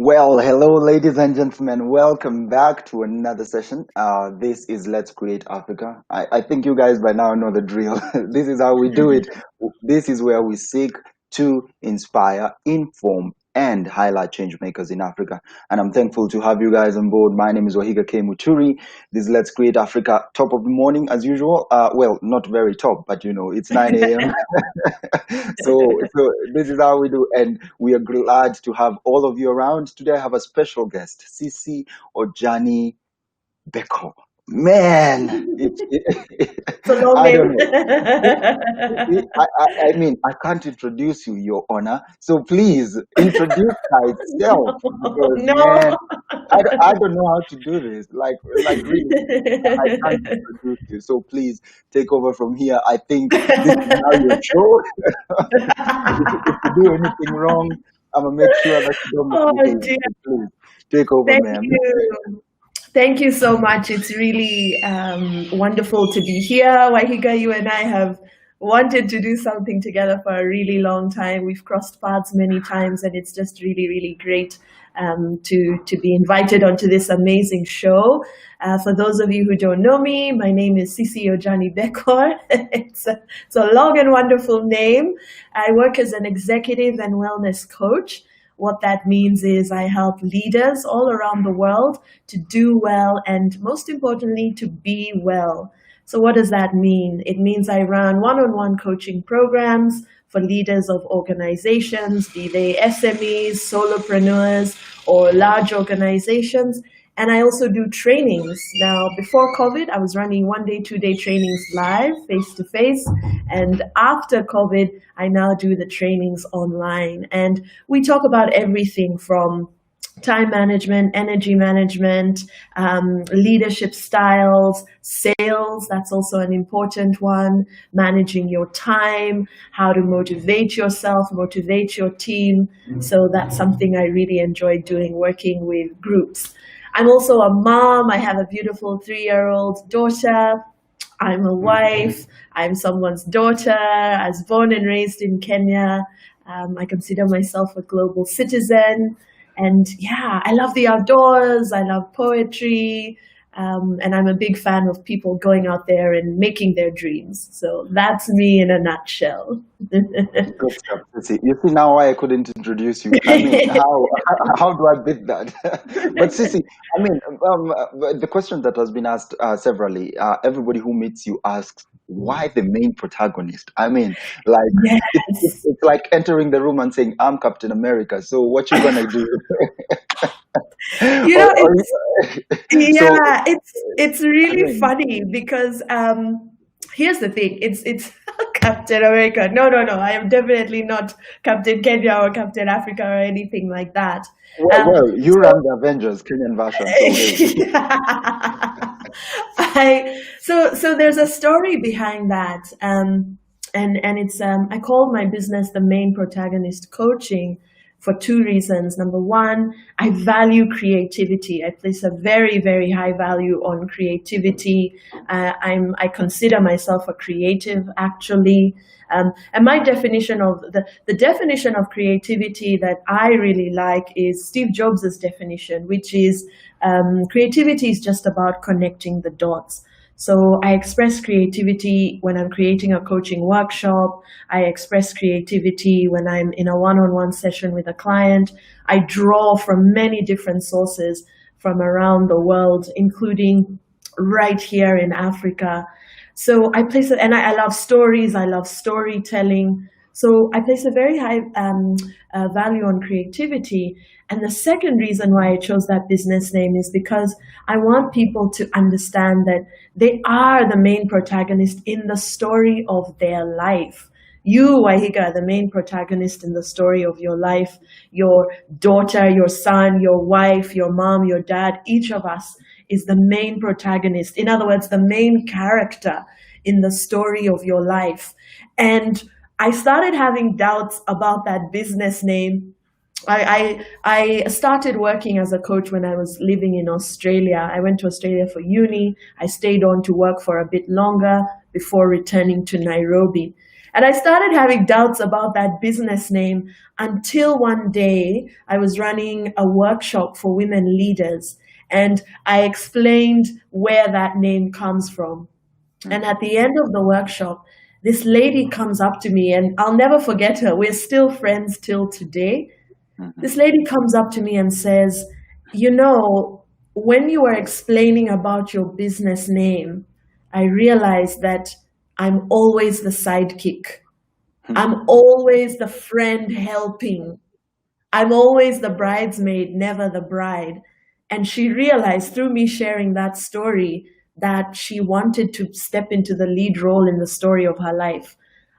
Well, hello, ladies and gentlemen. Welcome back to another session. This is Let's Create Africa. I think you guys by now know the drill. This is how we do it. This is where we seek to inspire, inform, and highlight change makers in Africa. And I'm thankful to have you guys on board. My name is WaihigaKMuturi. This is Let's Create Africa, top of the morning as usual. Well, not very top, but it's 9 a.m. So this is how we do, and we are glad to have all of you around. Today I have a special guest, Cece Ojany-Bekhor. Man, It's a long I name. don't know. I mean, I can't introduce you, Your Honor. So please introduce yourself, because No. I don't know how to do this. Like really, I can't introduce you. So please take over from here. I think this is now your show. If you do anything wrong, I'm gonna make sure that you don't Oh make dear. mistakes. Please take over, Thank ma'am. you. Thank you so much. It's really wonderful to be here. Waihiga, you and I have wanted to do something together for a really long time. We've crossed paths many times, and it's just really, really great to be invited onto this amazing show. For those of you who don't know me, my name is Cece Ojany-Bekhor. It's a long and wonderful name. I work as an executive and wellness coach. What that means is I help leaders all around the world to do well and, most importantly, to be well. So what does that mean? It means I run one-on-one coaching programs for leaders of organizations, be they SMEs, solopreneurs, or large organizations. And I also do trainings. Now, before COVID, I was running 1-day, 2-day trainings live, face-to-face. And after COVID, I now do the trainings online. And we talk about everything from time management, energy management, leadership styles, sales, that's also an important one, managing your time, how to motivate yourself, motivate your team. So that's something I really enjoy doing, working with groups. I'm also a mom. I have a beautiful 3-year-old daughter. I'm a wife. I'm someone's daughter. I was born and raised in Kenya. I consider myself a global citizen. And yeah, I love the outdoors. I love poetry. And I'm a big fan of people going out there and making their dreams. So that's me in a nutshell. Good stuff, Cece. You see now why I couldn't introduce you. I mean, how do I beat that? But Cece, I mean, the question that has been asked severally, everybody who meets you asks, why the main protagonist? I mean, like Yes. it's like entering the room and saying, "I'm Captain America." So what you gonna do? You know, So it's I really mean, funny because here's the thing. It's Captain America. No. I am definitely not Captain Kenya or Captain Africa or anything like that. well, you So run the Avengers Kenyan version, so hey. so there's a story behind that. And it's I call my business the Main Protagonist Coaching for 2 reasons. Number one, I value creativity. I place a very, very high value on creativity. I consider myself a creative, actually. And my definition of the definition of creativity that I really like is Steve Jobs' definition, which is creativity is just about connecting the dots. So I express creativity when I'm creating a coaching workshop. I express creativity when I'm in a one-on-one session with a client. I draw from many different sources from around the world, including right here in Africa. So I place it, and I love stories. I love storytelling. So I place a very high value on creativity. And the second reason why I chose that business name is because I want people to understand that they are the main protagonist in the story of their life. You, Waihiga, are the main protagonist in the story of your life. Your daughter, your son, your wife, your mom, your dad, each of us is the main protagonist. In other words, the main character in the story of your life. And I started having doubts about that business name. I started working as a coach when I was living in Australia. I went to Australia for uni. I stayed on to work for a bit longer before returning to Nairobi. And I started having doubts about that business name until one day I was running a workshop for women leaders, and I explained where that name comes from. And at the end of the workshop, this lady comes up to me, and I'll never forget her. We're still friends till today. This lady comes up to me and says, you know, when you were explaining about your business name, I realized that I'm always the sidekick. I'm always the friend helping. I'm always the bridesmaid, never the bride. And she realized through me sharing that story that she wanted to step into the lead role in the story of her life.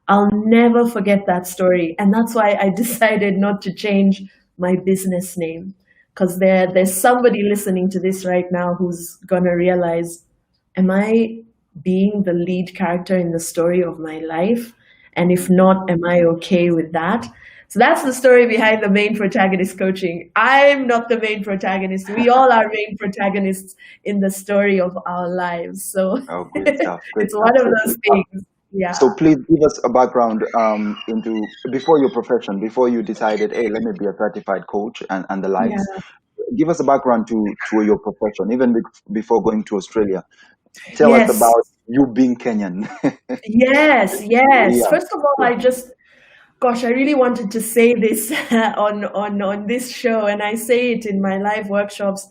I'll never forget that story. And that's why I decided not to change my business name. Because there's somebody listening to this right now who's going to realize, am I being the lead character in the story of my life? And if not, am I okay with that? So that's the story behind the Main Protagonist Coaching. I'm not the main protagonist. We all are main protagonists in the story of our lives. So Great stuff. Great it's stuff. one of those things. Yeah. So please give us a background into before your profession, before you decided, hey, let me be a certified coach and the likes. Yeah. Give us a background to your profession, even before going to Australia. Tell us Yes. about you being Kenyan. Yes. Yeah. First of all, I really wanted to say this on this show, and I say it in my live workshops.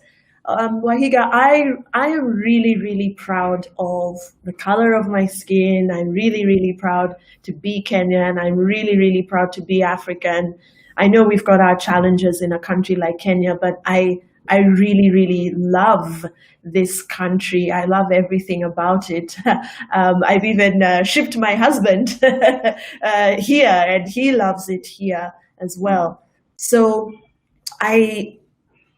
Waihiga, I am really, really proud of the color of my skin. I'm really, really proud to be Kenyan. I'm really, really proud to be African. I know we've got our challenges in a country like Kenya, but I really, really love this country. I love everything about it. I've even shipped my husband here, and he loves it here as well. So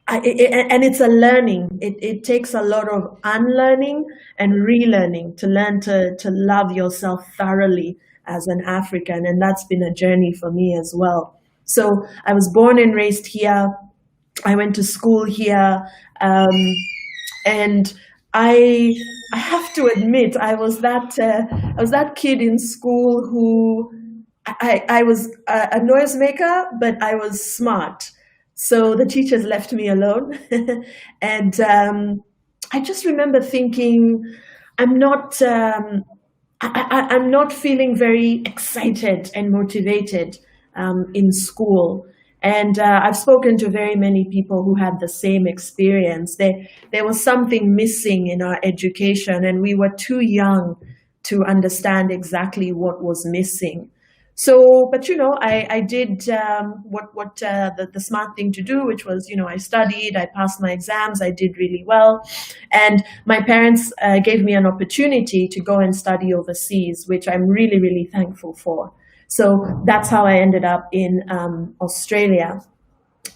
and it's a learning. It takes a lot of unlearning and relearning to learn to love yourself thoroughly as an African, and that's been a journey for me as well. So I was born and raised here. I went to school here, and I have to admit I was that kid in school who I was a noisemaker, but I was smart. So the teachers left me alone, and I just remember thinking, I'm not feeling very excited and motivated in school. And I've spoken to very many people who had the same experience. There was something missing in our education, and we were too young to understand exactly what was missing. So, but I did what the smart thing to do, which was, I studied, I passed my exams, I did really well, and my parents gave me an opportunity to go and study overseas, which I'm really, really thankful for. So that's how I ended up in Australia.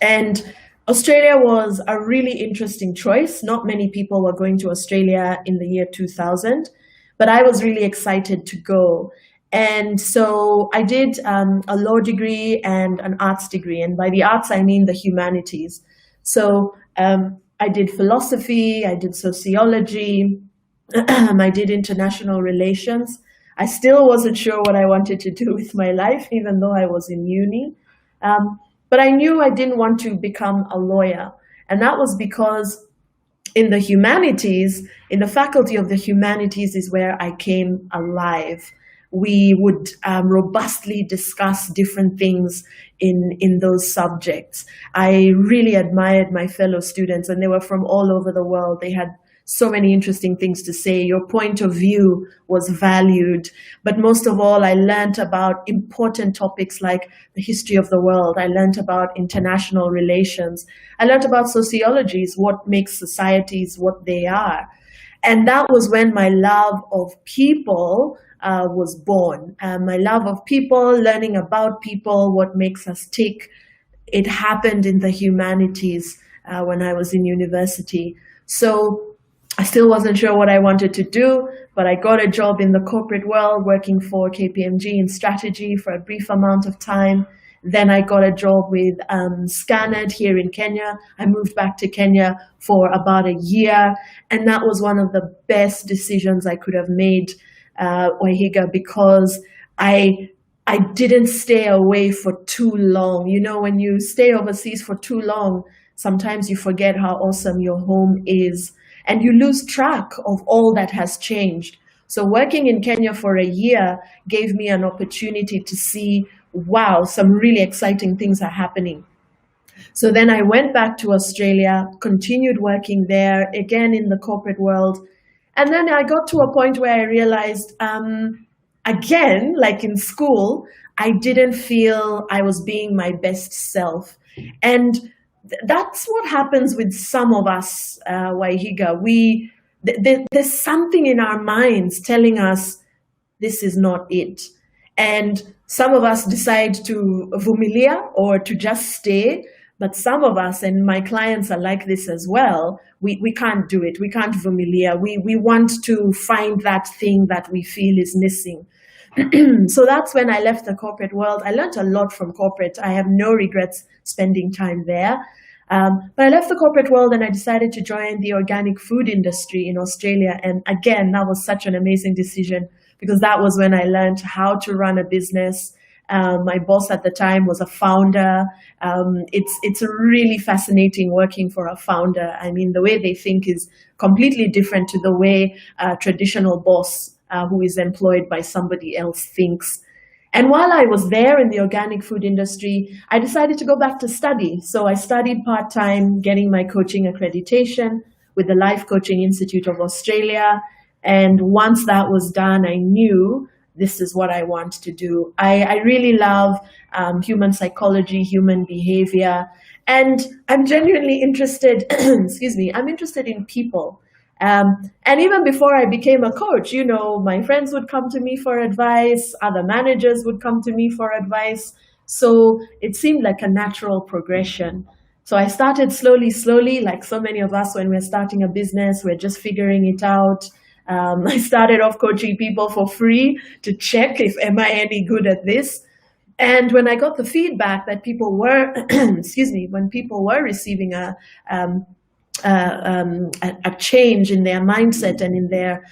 And Australia was a really interesting choice. Not many people were going to Australia in the year 2000, but I was really excited to go. And so I did a law degree and an arts degree. And by the arts, I mean the humanities. So I did philosophy, I did sociology, I did international relations. I still wasn't sure what I wanted to do with my life, even though I was in uni. But I knew I didn't want to become a lawyer. And that was because in the humanities, in the faculty of the humanities is where I came alive. We would robustly discuss different things in those subjects. I really admired my fellow students, and they were from all over the world. They had so many interesting things to say. Your point of view was valued. But most of all, I learned about important topics like the history of the world. I learned about international relations. I learned about sociologies, what makes societies what they are. And that was when my love of people was born. My love of people, learning about people, what makes us tick. It happened in the humanities when I was in university. So I still wasn't sure what I wanted to do, but I got a job in the corporate world working for KPMG in strategy for a brief amount of time. Then I got a job with Scangroup here in Kenya. I moved back to Kenya for about a year, and that was one of the best decisions I could have made, Waihiga, because I I didn't stay away for too long. You know, when you stay overseas for too long, sometimes you forget how awesome your home is and you lose track of all that has changed. So working in Kenya for a year gave me an opportunity to see, wow, some really exciting things are happening. So then I went back to Australia, continued working there, again in the corporate world. And then I got to a point where I realized, again, like in school, I didn't feel I was being my best self. And that's what happens with some of us, Waihiga. There's something in our minds telling us this is not it. And some of us decide to vumilia or to just stay. But some of us, and my clients are like this as well, we can't do it. We can't vumilia. We want to find that thing that we feel is missing. So that's when I left the corporate world. I learned a lot from corporate. I have no regrets spending time there. But I left the corporate world and I decided to join the organic food industry in Australia. And again, that was such an amazing decision because that was when I learned how to run a business. My boss at the time was a founder. It's really fascinating working for a founder. I mean, the way they think is completely different to the way a traditional boss who is employed by somebody else thinks. And while I was there in the organic food industry, I decided to go back to study. So I studied part-time, getting my coaching accreditation with the Life Coaching Institute of Australia. And once that was done, I knew this is what I want to do. I really love human psychology, human behavior, and I'm genuinely interested, excuse me, I'm interested in people. And even before I became a coach, you know, my friends would come to me for advice, other managers would come to me for advice. So it seemed like a natural progression. So I started slowly, like so many of us when we're starting a business, we're just figuring it out. I started off coaching people for free to check if am I any good at this. And when I got the feedback that people were, excuse me, when people were receiving a change in their mindset and in their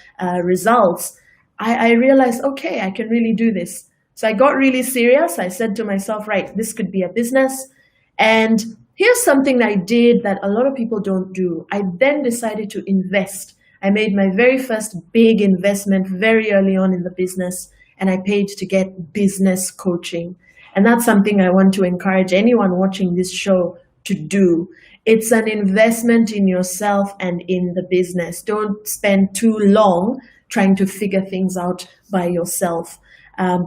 results, I realized, okay, I can really do this. So I got really serious. I said to myself, right, this could be a business. And here's something I did that a lot of people don't do. I then decided to invest. I made my very first big investment very early on in the business, and I paid to get business coaching. And that's something I want to encourage anyone watching this show to do. It's an investment in yourself and in the business. Don't spend too long trying to figure things out by yourself.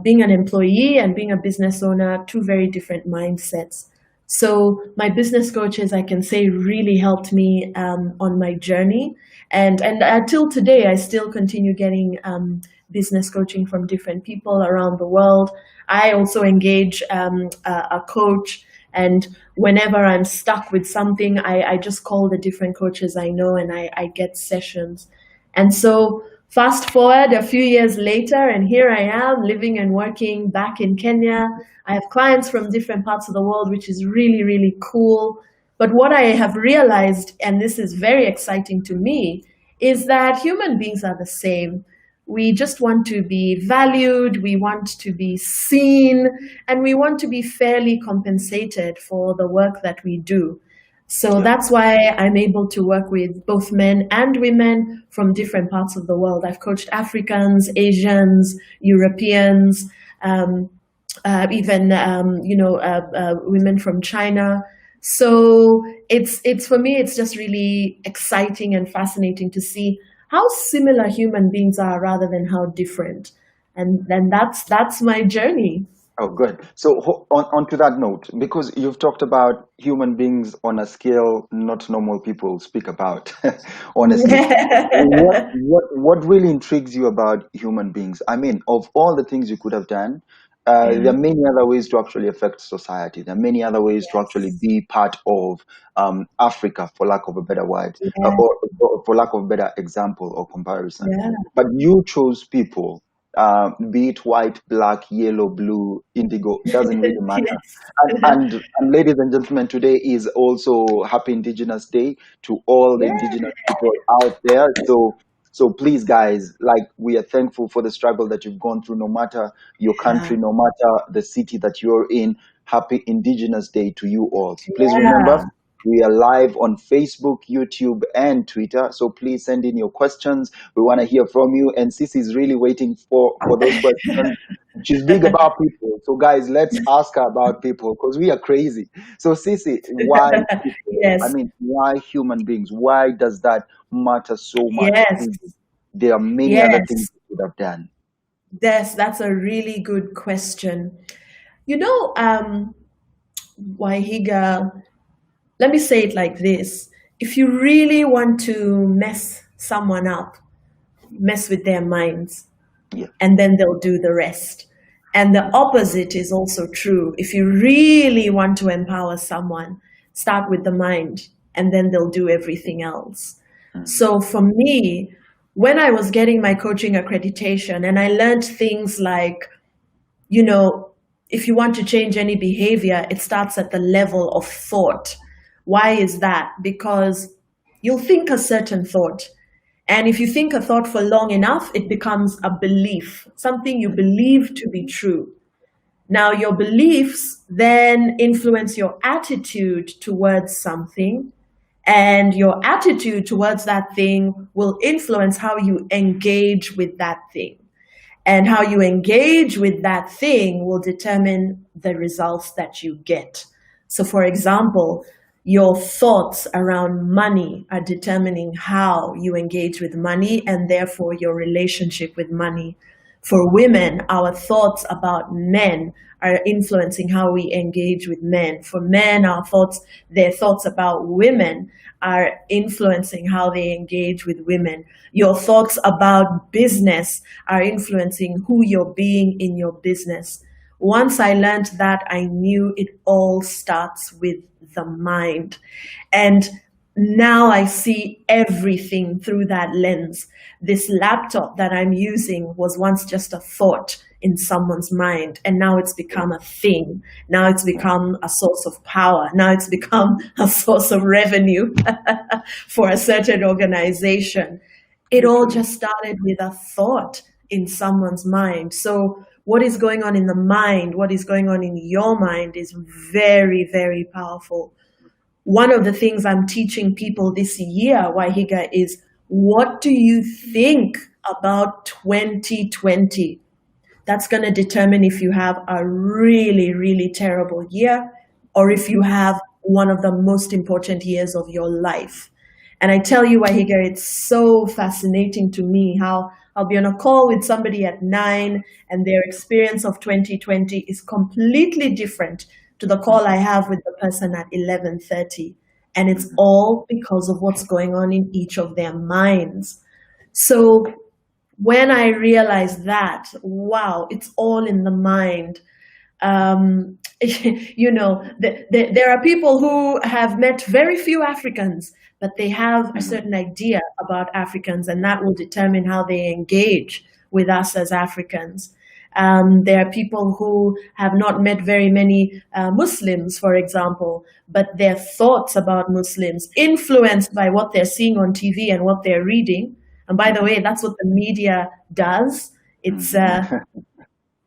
Being an employee and being a business owner, two very different mindsets. So my business coaches, I can say, really helped me on my journey. And until today, I still continue getting business coaching from different people around the world. I also engage a coach. And whenever I'm stuck with something, I just call the different coaches I know and I get sessions. And so fast forward a few years later, and here I am living and working back in Kenya. I have clients from different parts of the world, which is really, really cool. But what I have realized, and this is very exciting to me, is that human beings are the same. We just want to be valued, we want to be seen, and we want to be fairly compensated for the work that we do. So that's why I'm able to work with both men and women from different parts of the world. I've coached Africans, Asians, Europeans, even women from China. So it's for me, it's just really exciting and fascinating to see how similar human beings are rather than how different. And then that's my journey. Oh, good. So on to that note, because you've talked about human beings on a scale not normal people speak about, honestly. What really intrigues you about human beings? I mean, of all the things you could have done, there are many other ways to actually affect society. There are many other ways to actually be part of Africa, for lack of a better word, or for lack of a better example or comparison. But you chose people, be it white, black, yellow, blue, indigo, doesn't really matter. And ladies and gentlemen, today is also Happy Indigenous Day to all the indigenous people out there. So So please, guys, like, we are thankful for the struggle that you've gone through, no matter your country, Yeah. no matter the city that you're in. Happy Indigenous Day to you all. Please remember, Yeah. we are live on Facebook, YouTube, and Twitter. So please send in your questions. We want to hear from you. And Cece is really waiting for those questions. She's big about people. So guys, let's ask her about people, because we are crazy. So Cece, why people? I Yes. mean, why human beings? Why does that matter so much to Yes. you? There are many other things Yes. you could have done. That's a really good question. You know, Waihiga, let me say it like this. If you really want to mess someone up, mess with their minds, Yeah. and then they'll do the rest. And the opposite is also true. If you really want to empower someone, start with the mind, and then they'll do everything else. So for me, when I was getting my coaching accreditation, and I learned things like, you know, if you want to change any behavior, it starts at the level of thought. Why is that? Because you'll think a certain thought. And if you think a thought for long enough, it becomes a belief, something you believe to be true. Now, your beliefs then influence your attitude towards something, and your attitude towards that thing will influence how you engage with that thing. And how you engage with that thing will determine the results that you get. So, for example, your thoughts around money are determining how you engage with money and therefore your relationship with money. For women, our thoughts about men are influencing how we engage with men. For men, their thoughts about women are influencing how they engage with women. Your thoughts about business are influencing who you're being in your business. Once I learned that, I knew it all starts with the mind. And now I see everything through that lens. This laptop that I'm using was once just a thought in someone's mind, and now it's become a thing. Now it's become a source of power. Now it's become a source of revenue for a certain organization. It all just started with a thought in someone's mind. So what is going on in the mind, what is going on in your mind is very, very powerful. One of the things I'm teaching people this year, Waihiga, is what do you think about 2020? That's going to determine if you have a really, really terrible year or if you have one of the most important years of your life. And I tell you, Waihiga, it's so fascinating to me how I'll be on a call with somebody at 9 and their experience of 2020 is completely different to the call I have with the person at 11:30. And it's all because of what's going on in each of their minds. So when I realized that, wow, it's all in the mind. There are people who have met very few Africans, but they have a certain idea about Africans, and that will determine how they engage with us as Africans. There are people who have not met very many Muslims, for example, but their thoughts about Muslims, influenced by what they're seeing on TV and what they're reading. And by the way, that's what the media does. It's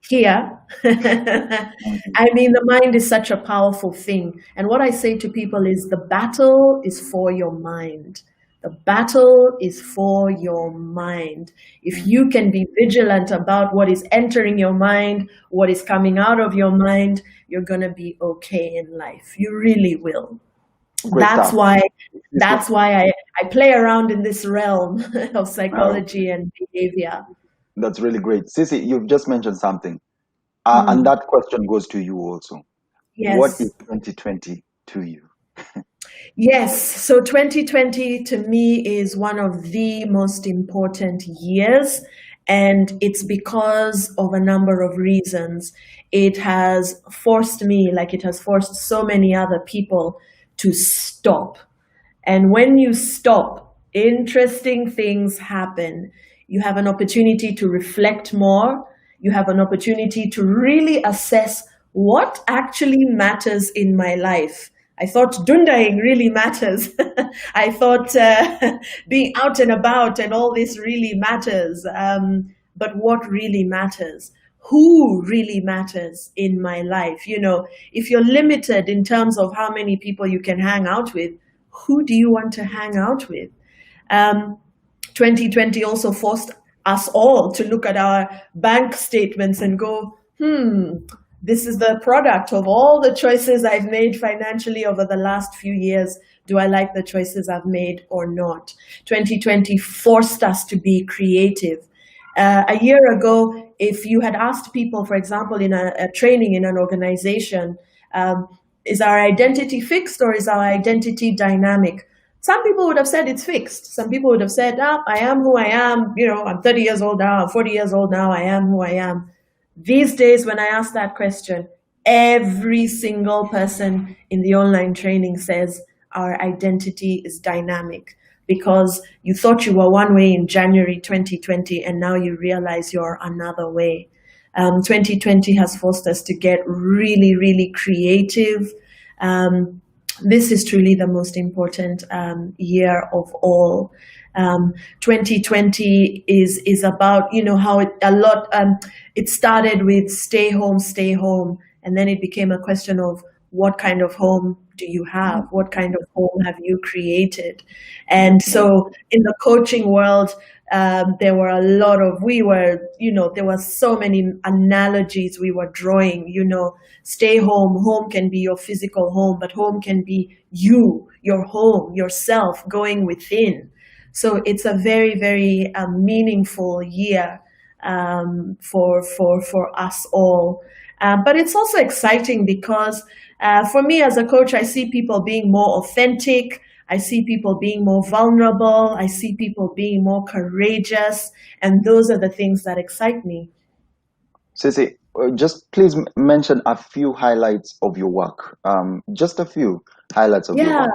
here. I mean, the mind is such a powerful thing. And what I say to people is the battle is for your mind. The battle is for your mind. If you can be vigilant about what is entering your mind, what is coming out of your mind, you're going to be okay in life. You really will. Great That's stuff. why I play around in this realm of psychology and behavior. That's really great. Cece, you've just mentioned something. And that question goes to you also. What is Yes. 2020 to you? Yes. So 2020 to me is one of the most important years, and it's because of a number of reasons. It has forced me, like it has forced so many other people, to stop. And when you stop, interesting things happen. You have an opportunity to reflect more. You have an opportunity to really assess what actually matters in my life. I thought dundaing really matters. I thought being out and about and all this really matters. But what really matters? Who really matters in my life? You know, if you're limited in terms of how many people you can hang out with, who do you want to hang out with? 2020 also forced us all to look at our bank statements and go, this is the product of all the choices I've made financially over the last few years. Do I like the choices I've made or not? 2020 forced us to be creative. A year ago, if you had asked people, for example, in a training in an organization, is our identity fixed or is our identity dynamic? Some people would have said it's fixed. Some people would have said, I am who I am. You know, I'm 30 years old now, I'm 40 years old now, I am who I am. These days, when I ask that question, every single person in the online training says our identity is dynamic, because you thought you were one way in January 2020 and now you realize you're another way. 2020 has forced us to get really, really creative. This is truly the most important year of all. 2020 is about, you know, how it started with stay home, and then it became a question of what kind of home do you have? What kind of home have you created? And so in the coaching world, there were there were so many analogies we were drawing, you know, stay home. Home can be your physical home, but home can be you, your home, yourself, going within. So it's a very, very meaningful year for us all. But it's also exciting because for me as a coach, I see people being more authentic. I see people being more vulnerable. I see people being more courageous. And those are the things that excite me. Cece, just please mention a few highlights of your work. Just a few highlights of your work.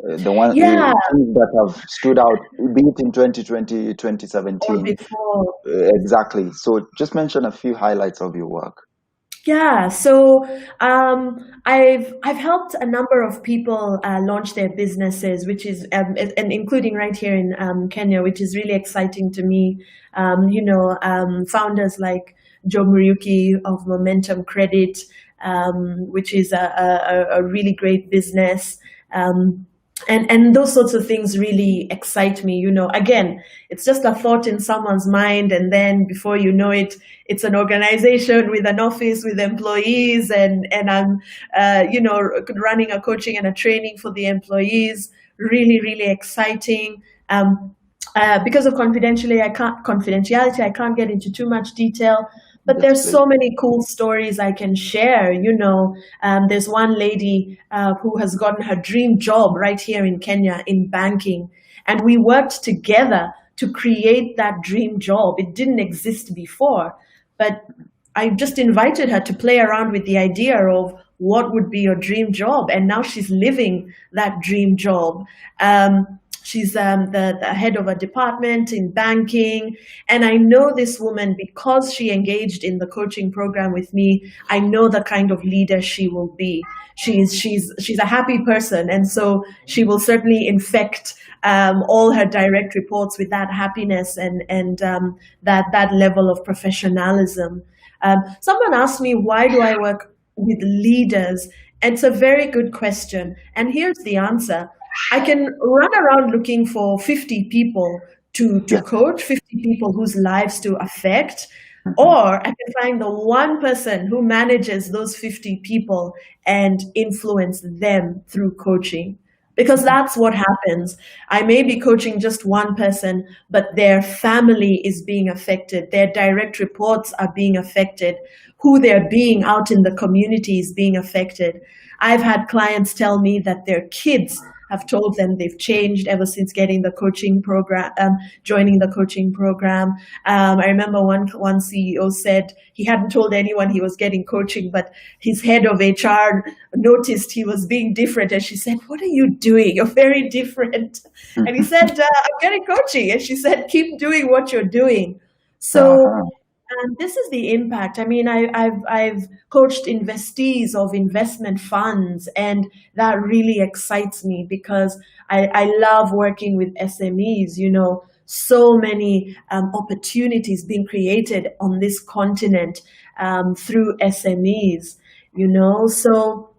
The ones that have stood out, be it in 2020, 2017. Or before. Exactly. So just mention a few highlights of your work. Yeah, so I've helped a number of people launch their businesses, which is and including right here in Kenya, which is really exciting to me. Founders like Joe Muriuki of Momentum Credit, which is a really great business. And those sorts of things really excite me. You know, again, it's just a thought in someone's mind, and then before you know it, it's an organization with an office with employees, and I'm running a coaching and a training for the employees. Really, really exciting. Because of confidentiality, I can't get into too much detail. But there's so many cool stories I can share. You know, there's one lady who has gotten her dream job right here in Kenya in banking. And we worked together to create that dream job. It didn't exist before. But I just invited her to play around with the idea of what would be your dream job. And now she's living that dream job. She's the head of a department in banking. And I know this woman because she engaged in the coaching program with me. I know the kind of leader she will be. She's a happy person. And so she will certainly infect all her direct reports with that happiness and that level of professionalism. Someone asked me, why do I work with leaders? And it's a very good question. And here's the answer. I can run around looking for 50 people to coach, 50 people whose lives to affect, or I can find the one person who manages those 50 people and influence them through coaching. Because that's what happens. I may be coaching just one person, but their family is being affected. Their direct reports are being affected. Who they're being out in the community is being affected. I've had clients tell me that their kids have told them they've changed ever since getting the coaching program, joining the coaching program. I remember one CEO said he hadn't told anyone he was getting coaching, but his head of HR noticed he was being different. And she said, "What are you doing? You're very different." And he said, "I'm getting coaching." And she said, "Keep doing what you're doing." So And this is the impact. I mean, I've coached investees of investment funds, and that really excites me because I love working with SMEs. You know, so many opportunities being created on this continent through SMEs. You know, so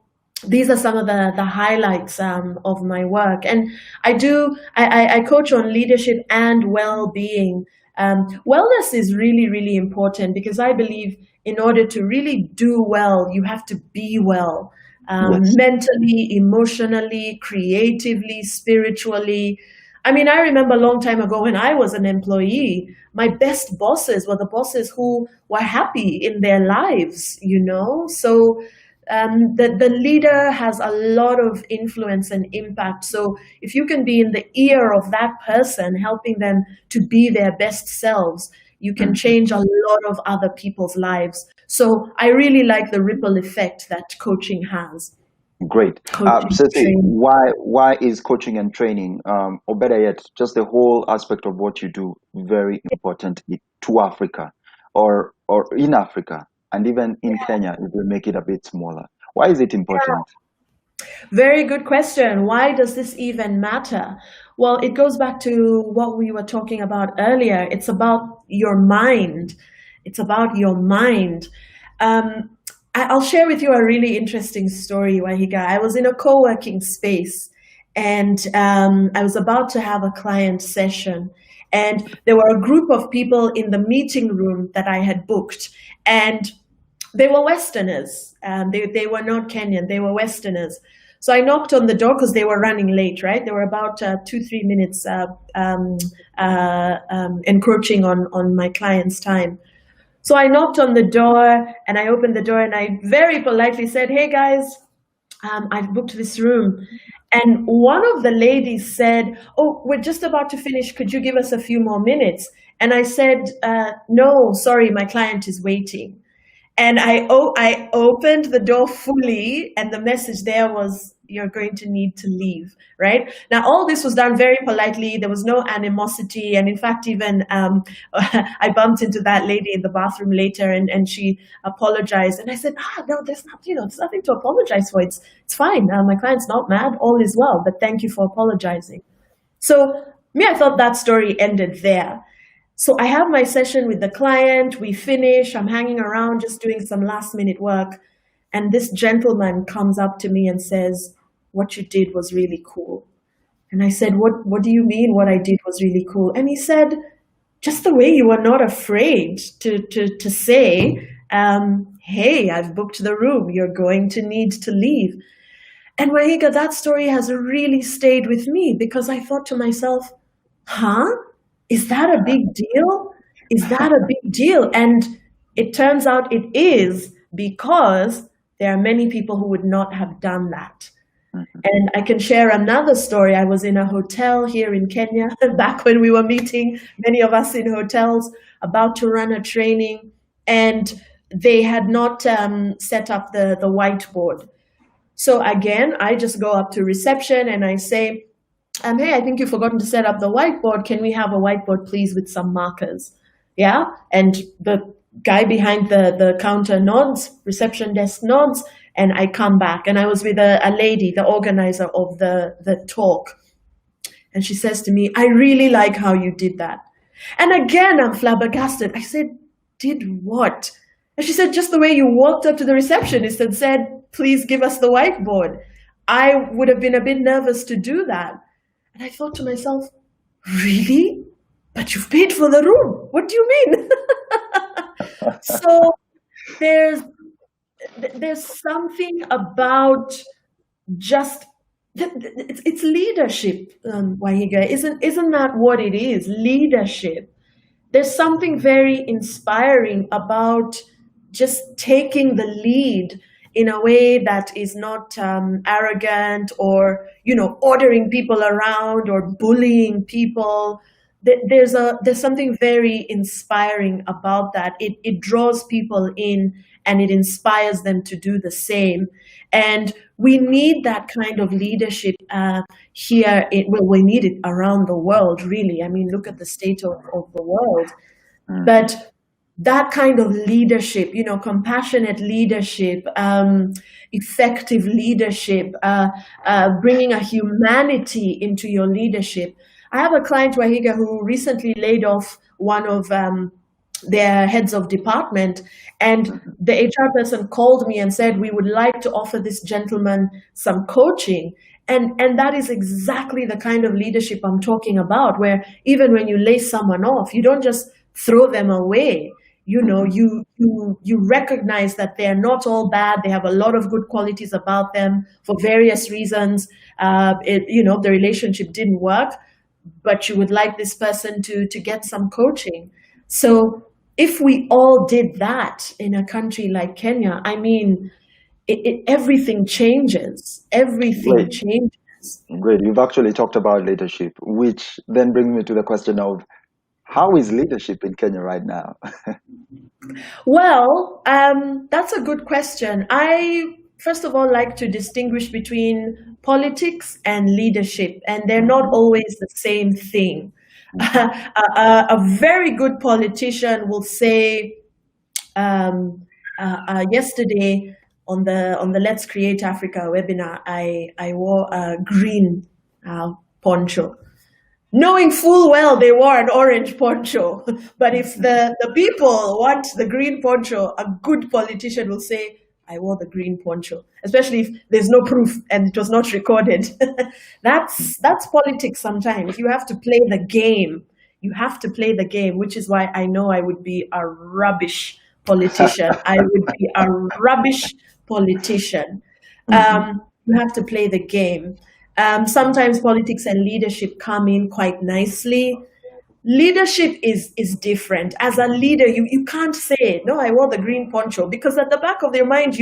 these are some of the highlights of my work. And I coach on leadership and well-being. Wellness is really, really important because I believe in order to really do well, you have to be well, Yes. mentally, emotionally, creatively, spiritually. I mean, I remember a long time ago when I was an employee, my best bosses were the bosses who were happy in their lives, you know? So the leader has a lot of influence and impact. So if you can be in the ear of that person, helping them to be their best selves, you can Mhm. change a lot of other people's lives. So I really like the ripple effect that coaching has. Great. Coaching, Cece, training. why is coaching and training, or better yet, just the whole aspect of what you do, very important to Africa, or in Africa, and even in Kenya, if we make it a bit smaller? Why is it important? Very good question. Why does this even matter? Well, it goes back to what we were talking about earlier. It's about your mind. It's about your mind. Um, I'll share with you a really interesting story, Wahiga. I was in a co-working space, and I was about to have a client session. And there were a group of people in the meeting room that I had booked. And they were Westerners. They were not Kenyan. They were Westerners. So I knocked on the door because they were running late, right? They were about 2, 3 minutes encroaching on my client's time. So I knocked on the door and I opened the door and I very politely said, "Hey guys, I've booked this room." And one of the ladies said, "Oh, we're just about to finish. Could you give us a few more minutes?" And I said, "No, sorry, my client is waiting." And I opened the door fully, and the message there was, "You're going to need to leave." Right now, all this was done very politely. There was no animosity, and in fact, even I bumped into that lady in the bathroom later, and she apologized. And I said, "No, there's not. There's nothing to apologize for. It's fine. My client's not mad. All is well. But thank you for apologizing." So me, I thought that story ended there. So I have my session with the client, we finish, I'm hanging around just doing some last minute work. And this gentleman comes up to me and says, "What you did was really cool." And I said, what do you mean what I did was really cool? And he said, "Just the way you were not afraid to say, hey, I've booked the room, you're going to need to leave." And Wahiga, that story has really stayed with me because I thought to myself, huh? Is that a big deal? Is that a big deal? And it turns out it is, because there are many people who would not have done that. And I can share another story. I was in a hotel here in Kenya back when we were meeting, many of us in hotels, about to run a training, and they had not set up the whiteboard. So again, I just go up to reception and I say, "Hey, I think you've forgotten to set up the whiteboard. Can we have a whiteboard, please, with some markers?" Yeah. And the guy behind the counter nods, reception desk nods, and I come back. And I was with a lady, the organizer of the talk. And she says to me, "I really like how you did that." And again, I'm flabbergasted. I said, "Did what?" And she said, "Just the way you walked up to the receptionist and said, 'Please give us the whiteboard.'" I would have been a bit nervous to do that. And I thought to myself, "Really? But you've paid for the room. What do you mean?" So there's something about just it's leadership, Wahiga. Isn't that what it is? Leadership. There's something very inspiring about just taking the lead in a way that is not arrogant, or ordering people around or bullying people. There's something very inspiring about that. It draws people in and it inspires them to do the same. And we need that kind of leadership here. We need it around the world, really. I mean, look at the state of the world. Mm. But that kind of leadership, compassionate leadership, effective leadership, bringing a humanity into your leadership. I have a client, Waihiga, who recently laid off one of their heads of department, and the HR person called me and said, we would like to offer this gentleman some coaching. And that is exactly the kind of leadership I'm talking about, where even when you lay someone off, you don't just throw them away. You recognize that they are not all bad. They have a lot of good qualities about them for various reasons. The relationship didn't work, but you would like this person to get some coaching. So if we all did that in a country like Kenya, I mean, everything changes. Everything changes. Great. You've actually talked about leadership, which then brings me to the question of, how is leadership in Kenya right now? Well, that's a good question. I, first of all, like to distinguish between politics and leadership, and they're not always the same thing. A very good politician will say, yesterday on the Let's Create Africa webinar, I wore a green poncho, knowing full well they wore an orange poncho. But if the people want the green poncho, a good politician will say, I wore the green poncho, especially if there's no proof and it was not recorded. That's politics sometimes. You have to play the game. You have to play the game, which is why I know I would be a rubbish politician. I would be a rubbish politician. You have to play the game. Sometimes politics and leadership come in quite nicely. Leadership is different. As a leader, you can't say, no, I wore the green poncho, because at the back of your mind,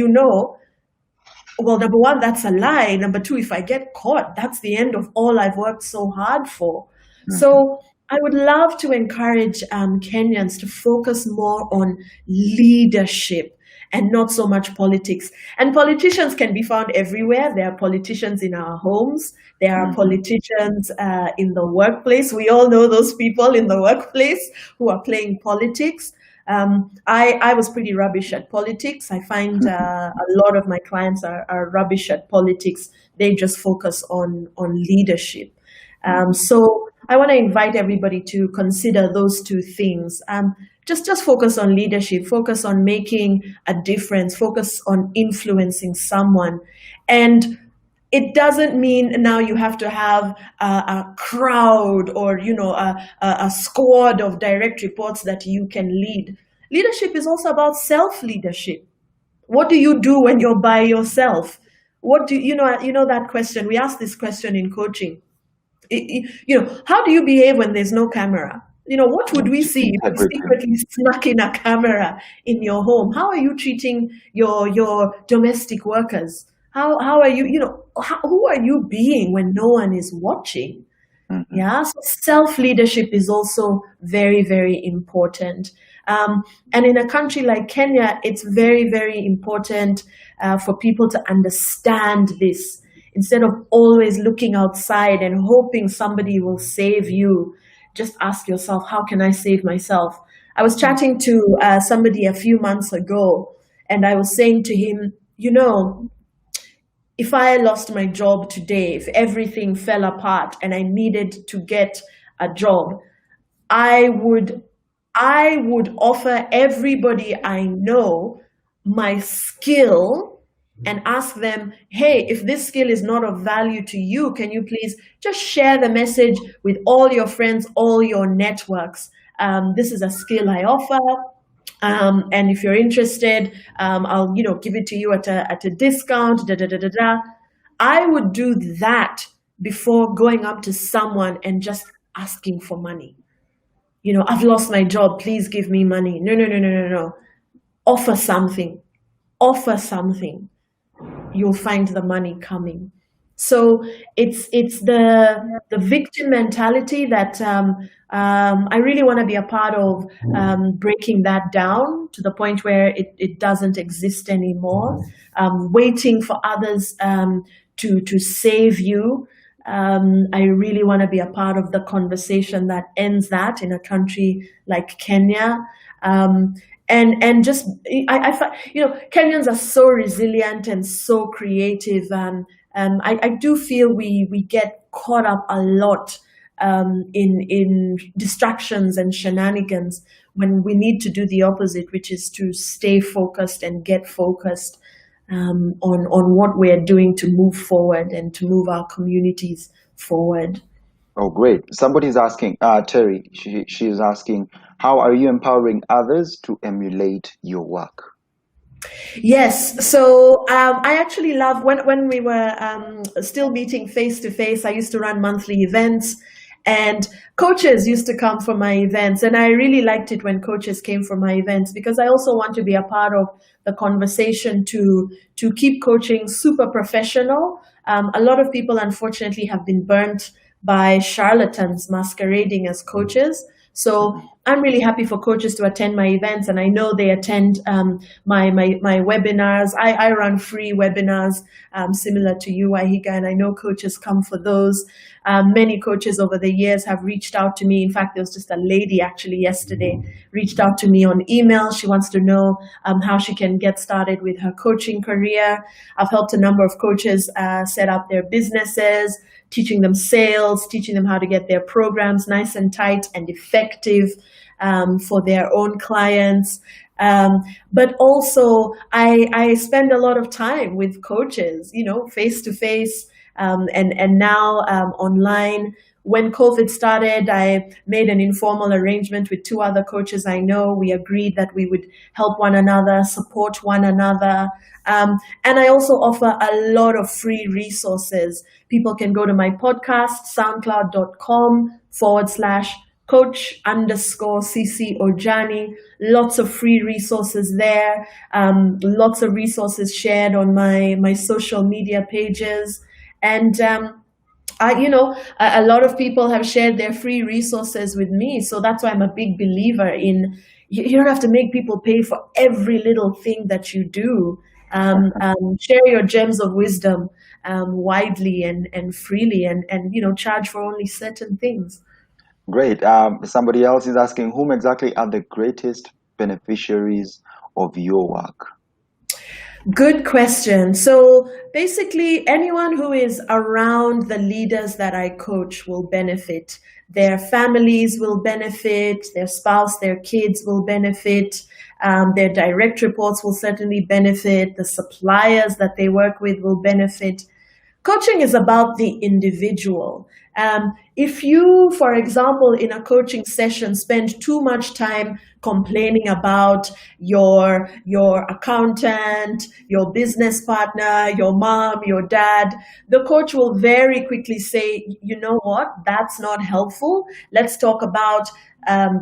well, number one, that's a lie. Number two, if I get caught, that's the end of all I've worked so hard for. So I would love to encourage Kenyans to focus more on leadership and not so much politics. And politicians can be found everywhere. There are politicians in our homes. There are politicians in the workplace. We all know those people in the workplace who are playing politics. I was pretty rubbish at politics. I find a lot of my clients are rubbish at politics. They just focus on leadership. So I want to invite everybody to consider those two things. Just focus on leadership, focus on making a difference, focus on influencing someone. And it doesn't mean now you have to have a crowd or, a squad of direct reports that you can lead. Leadership is also about self-leadership. What do you do when you're by yourself? What do you know that question? We ask this question in coaching. How do you behave when there's no camera? What would we see if you secretly snuck in a camera in your home? How are you treating your domestic workers? How are you, who are you being when no one is watching? Yeah, so self-leadership is also very, very important. And in a country like Kenya, it's very, very important for people to understand this. Instead of always looking outside and hoping somebody will save you, just ask yourself, how can I save myself? I was chatting to somebody a few months ago, and I was saying to him, if I lost my job today, if everything fell apart and I needed to get a job, I would offer everybody I know my skill and ask them, hey, if this skill is not of value to you, can you please just share the message with all your friends, all your networks? This is a skill I offer. And if you're interested, I'll give it to you at a discount. I would do that before going up to someone and just asking for money. I've lost my job. Please give me money. No. Offer something. Offer something. You'll find the money coming. So it's the victim mentality that I really want to be a part of, breaking that down to the point where it doesn't exist anymore. Waiting for others to save you. I really want to be a part of the conversation that ends that in a country like Kenya. and just I find, Kenyans are so resilient and so creative. I do feel we get caught up a lot in distractions and shenanigans when we need to do the opposite, which is to stay focused and get focused on what we're doing to move forward and to move our communities forward. Oh, great. Somebody's asking, Terry, she is asking, how are you empowering others to emulate your work? Yes, so I actually love when we were still meeting face to face. I used to run monthly events, and coaches used to come for my events, and I really liked it when coaches came for my events, because I also want to be a part of the conversation to keep coaching super professional. A lot of people, unfortunately, have been burnt by charlatans masquerading as coaches. So I'm really happy for coaches to attend my events, and I know they attend my webinars. I run free webinars similar to you, Waihiga, and I know coaches come for those. Many coaches over the years have reached out to me. In fact, there was just a lady actually yesterday reached out to me on email. She wants to know how she can get started with her coaching career. I've helped a number of coaches set up their businesses, teaching them sales, teaching them how to get their programs nice and tight and effective for their own clients. But also, I spend a lot of time with coaches, face to face, and now online. When COVID started, I made an informal arrangement with two other coaches I know. We agreed that we would help one another, support one another. And I also offer a lot of free resources. People can go to my podcast, soundcloud.com/coach_Cece Ojany. Lots of free resources there. Lots of resources shared on my social media pages. And a lot of people have shared their free resources with me. So that's why I'm a big believer in, you don't have to make people pay for every little thing that you do. Share your gems of wisdom widely and freely, and charge for only certain things. Great. Somebody else is asking, whom exactly are the greatest beneficiaries of your work? Good question. So basically, anyone who is around the leaders that I coach will benefit. Their families will benefit, their spouse, their kids will benefit, their direct reports will certainly benefit, the suppliers that they work with will benefit. Coaching is about the individual. If you, for example, in a coaching session, spend too much time complaining about your accountant, your business partner, your mom, your dad, the coach will very quickly say, you know what, that's not helpful. Let's talk about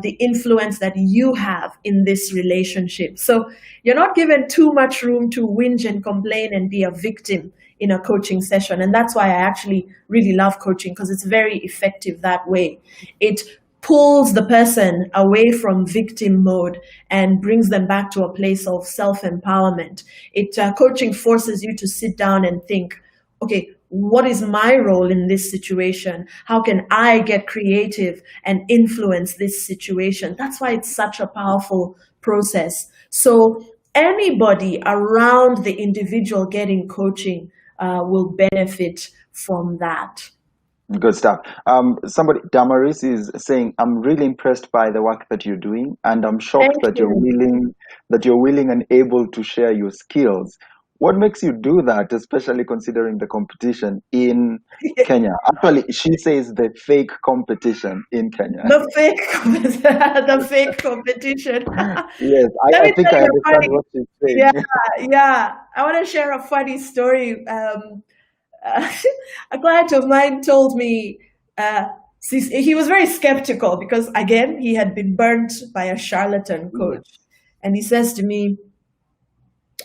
the influence that you have in this relationship. So you're not given too much room to whinge and complain and be a victim in a coaching session. And that's why I actually really love coaching, because it's very effective that way. It pulls the person away from victim mode and brings them back to a place of self-empowerment. Coaching forces you to sit down and think, okay, what is my role in this situation? How can I get creative and influence this situation? That's why it's such a powerful process. So anybody around the individual getting coaching will benefit from that. Good stuff. Damaris is saying, I'm really impressed by the work that you're doing, and I'm shocked that you're willing and able to share your skills. What makes you do that, especially considering the competition in Kenya? Actually, she says the fake competition in Kenya. The fake competition. Yes, I think I understand what she's saying. Yeah. I want to share a funny story. A client of mine told me, he was very skeptical because, again, he had been burnt by a charlatan coach. And he says to me,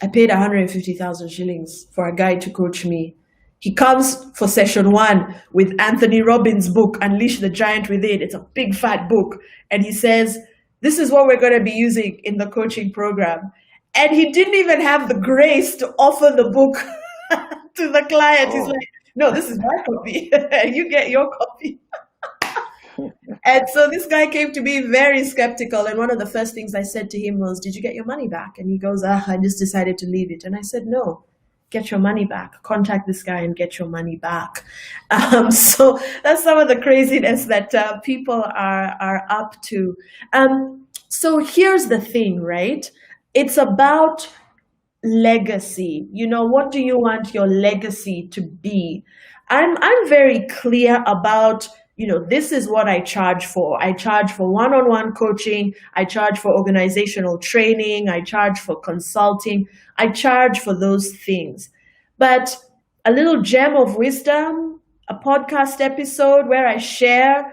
I paid 150,000 shillings for a guy to coach me. He comes for session 1 with Anthony Robbins' book, Unleash the Giant Within. It's a big fat book. And he says, this is what we're going to be using in the coaching program. And he didn't even have the grace to offer the book to the client. He's like, no, this is my copy. You get your copy. And so this guy came to me very skeptical. And one of the first things I said to him was, "Did you get your money back?" And he goes, "I just decided to leave it." And I said, "No, get your money back. Contact this guy and get your money back." So that's some of the craziness that people are up to. So here's the thing, right? It's about legacy. What do you want your legacy to be? I'm very clear about, this is what I charge for. I charge for one-on-one coaching. I charge for organizational training. I charge for consulting. I charge for those things. But a little gem of wisdom, a podcast episode where I share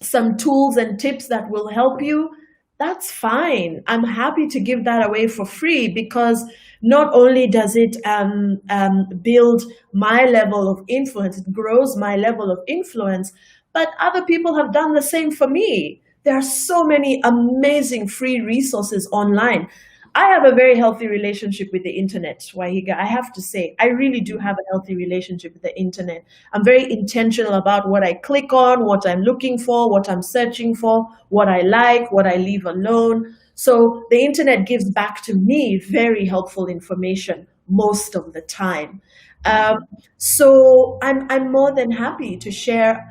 some tools and tips that will help you, that's fine. I'm happy to give that away for free, because not only does it build my level of influence, it grows my level of influence, but other people have done the same for me. There are so many amazing free resources online. I have a very healthy relationship with the internet, Waihiga. I have to say, I really do have a healthy relationship with the internet. I'm very intentional about what I click on, what I'm looking for, what I'm searching for, what I like, what I leave alone. So the internet gives back to me very helpful information most of the time. So I'm more than happy to share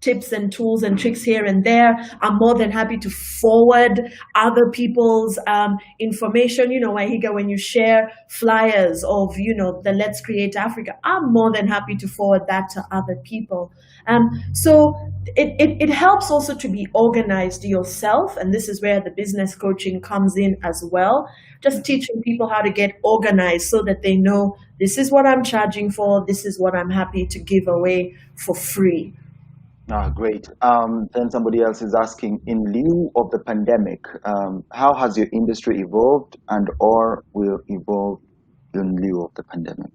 tips and tools and tricks here and there. I'm more than happy to forward other people's information. Waihiga, when you share flyers of, the Let's Create Africa, I'm more than happy to forward that to other people. So it helps also to be organized yourself. And this is where the business coaching comes in as well. Just teaching people how to get organized so that they know, this is what I'm charging for. This is what I'm happy to give away for free. Great. Then somebody else is asking, in lieu of the pandemic, how has your industry evolved and or will evolve in lieu of the pandemic?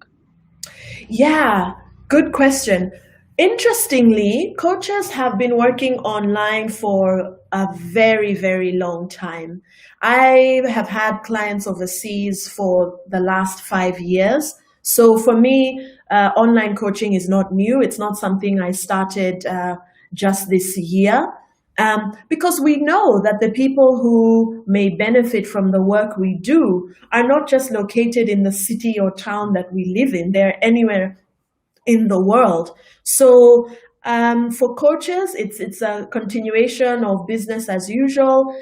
Yeah, good question. Interestingly, coaches have been working online for a very, very long time. I have had clients overseas for the last 5 years. So for me, online coaching is not new. It's not something I started just this year, because we know that the people who may benefit from the work we do are not just located in the city or town that we live in. They're anywhere in the world. So for coaches, it's a continuation of business as usual.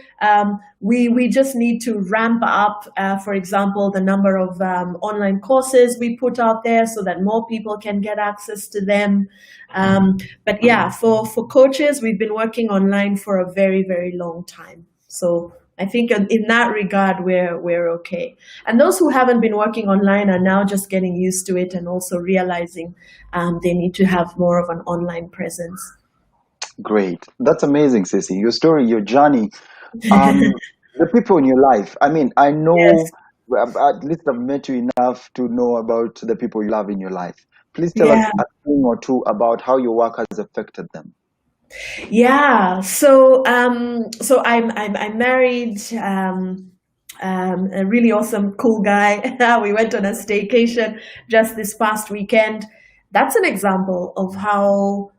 We just need to ramp up, for example, the number of online courses we put out there so that more people can get access to them. But yeah, for coaches, we've been working online for a very, very long time. So I think in that regard, we're okay. And those who haven't been working online are now just getting used to it and also realizing they need to have more of an online presence. Great. That's amazing, Cece. Your story, your journey, the people in your life. I mean, I know, Yes. at least I've met you enough to know about the people you love in your life. Please tell us Yeah. a thing or two about how your work has affected them. Yeah. So I'm married. A really awesome, cool guy. We went on a staycation just this past weekend. That's an example of how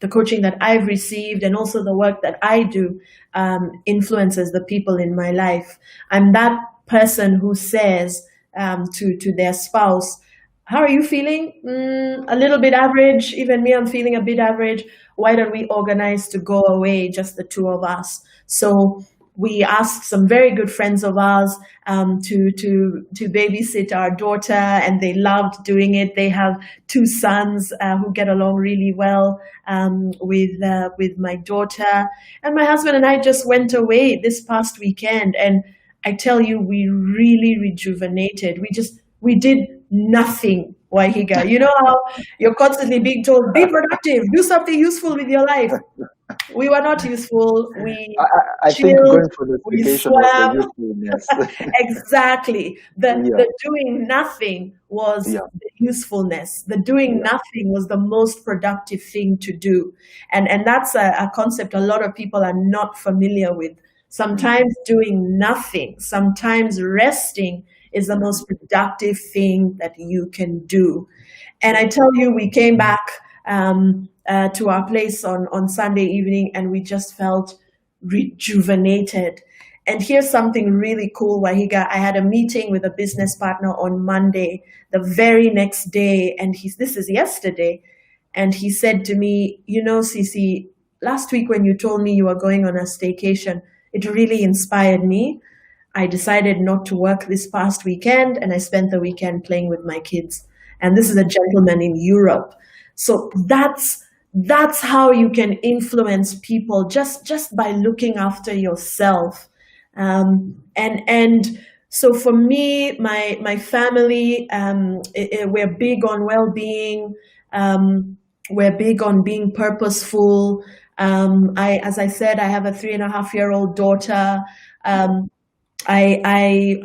the coaching that I've received and also the work that I do influences the people in my life. I'm that person who says to their spouse, "How are you feeling? A little bit average. Even me, I'm feeling a bit average. Why don't we organize to go away, just the two of us?" So we asked some very good friends of ours to babysit our daughter, and they loved doing it. They have 2 sons who get along really well with my daughter. And my husband and I just went away this past weekend, and I tell you, we really rejuvenated. We did nothing, Waihiga. You know how you're constantly being told, be productive, do something useful with your life. We were not useful. We I think chilled, going for the we vacation was swam. the usefulness. Exactly. The Yeah. doing nothing was Yeah. the usefulness. The doing Yeah. nothing was the most productive thing to do. And that's a concept a lot of people are not familiar with. Sometimes doing nothing, sometimes resting is the most productive thing that you can do. And I tell you, we came back to our place on Sunday evening, and we just felt rejuvenated. And here's something really cool, Waihiga. I had a meeting with a business partner on Monday, the very next day, and this is yesterday, and he said to me, Cece, last week when you told me you were going on a staycation, it really inspired me. I decided not to work this past weekend, and I spent the weekend playing with my kids. And this is a gentleman in Europe. So that's how you can influence people, just by looking after yourself. And so for me, my family, we're big on well-being. We're big on being purposeful. As I said, I have a 3.5-year-old daughter. I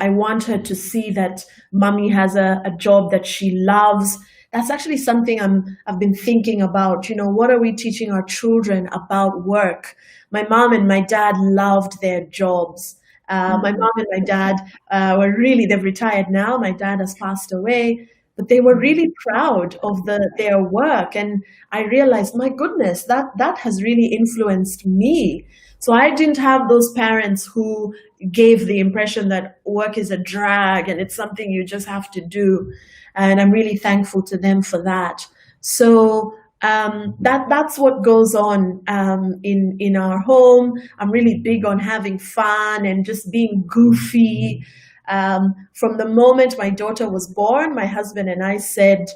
want her to see that mommy has a job that she loves. That's actually something I've been thinking about. What are we teaching our children about work? My mom and my dad loved their jobs. My mom and my dad they've retired now. My dad has passed away, but they were really proud of their work. And I realized, my goodness, that has really influenced me. So I didn't have those parents who gave the impression that work is a drag and it's something you just have to do. And I'm really thankful to them for that. So that's what goes on in our home. I'm really big on having fun and just being goofy. From the moment my daughter was born, my husband and I said,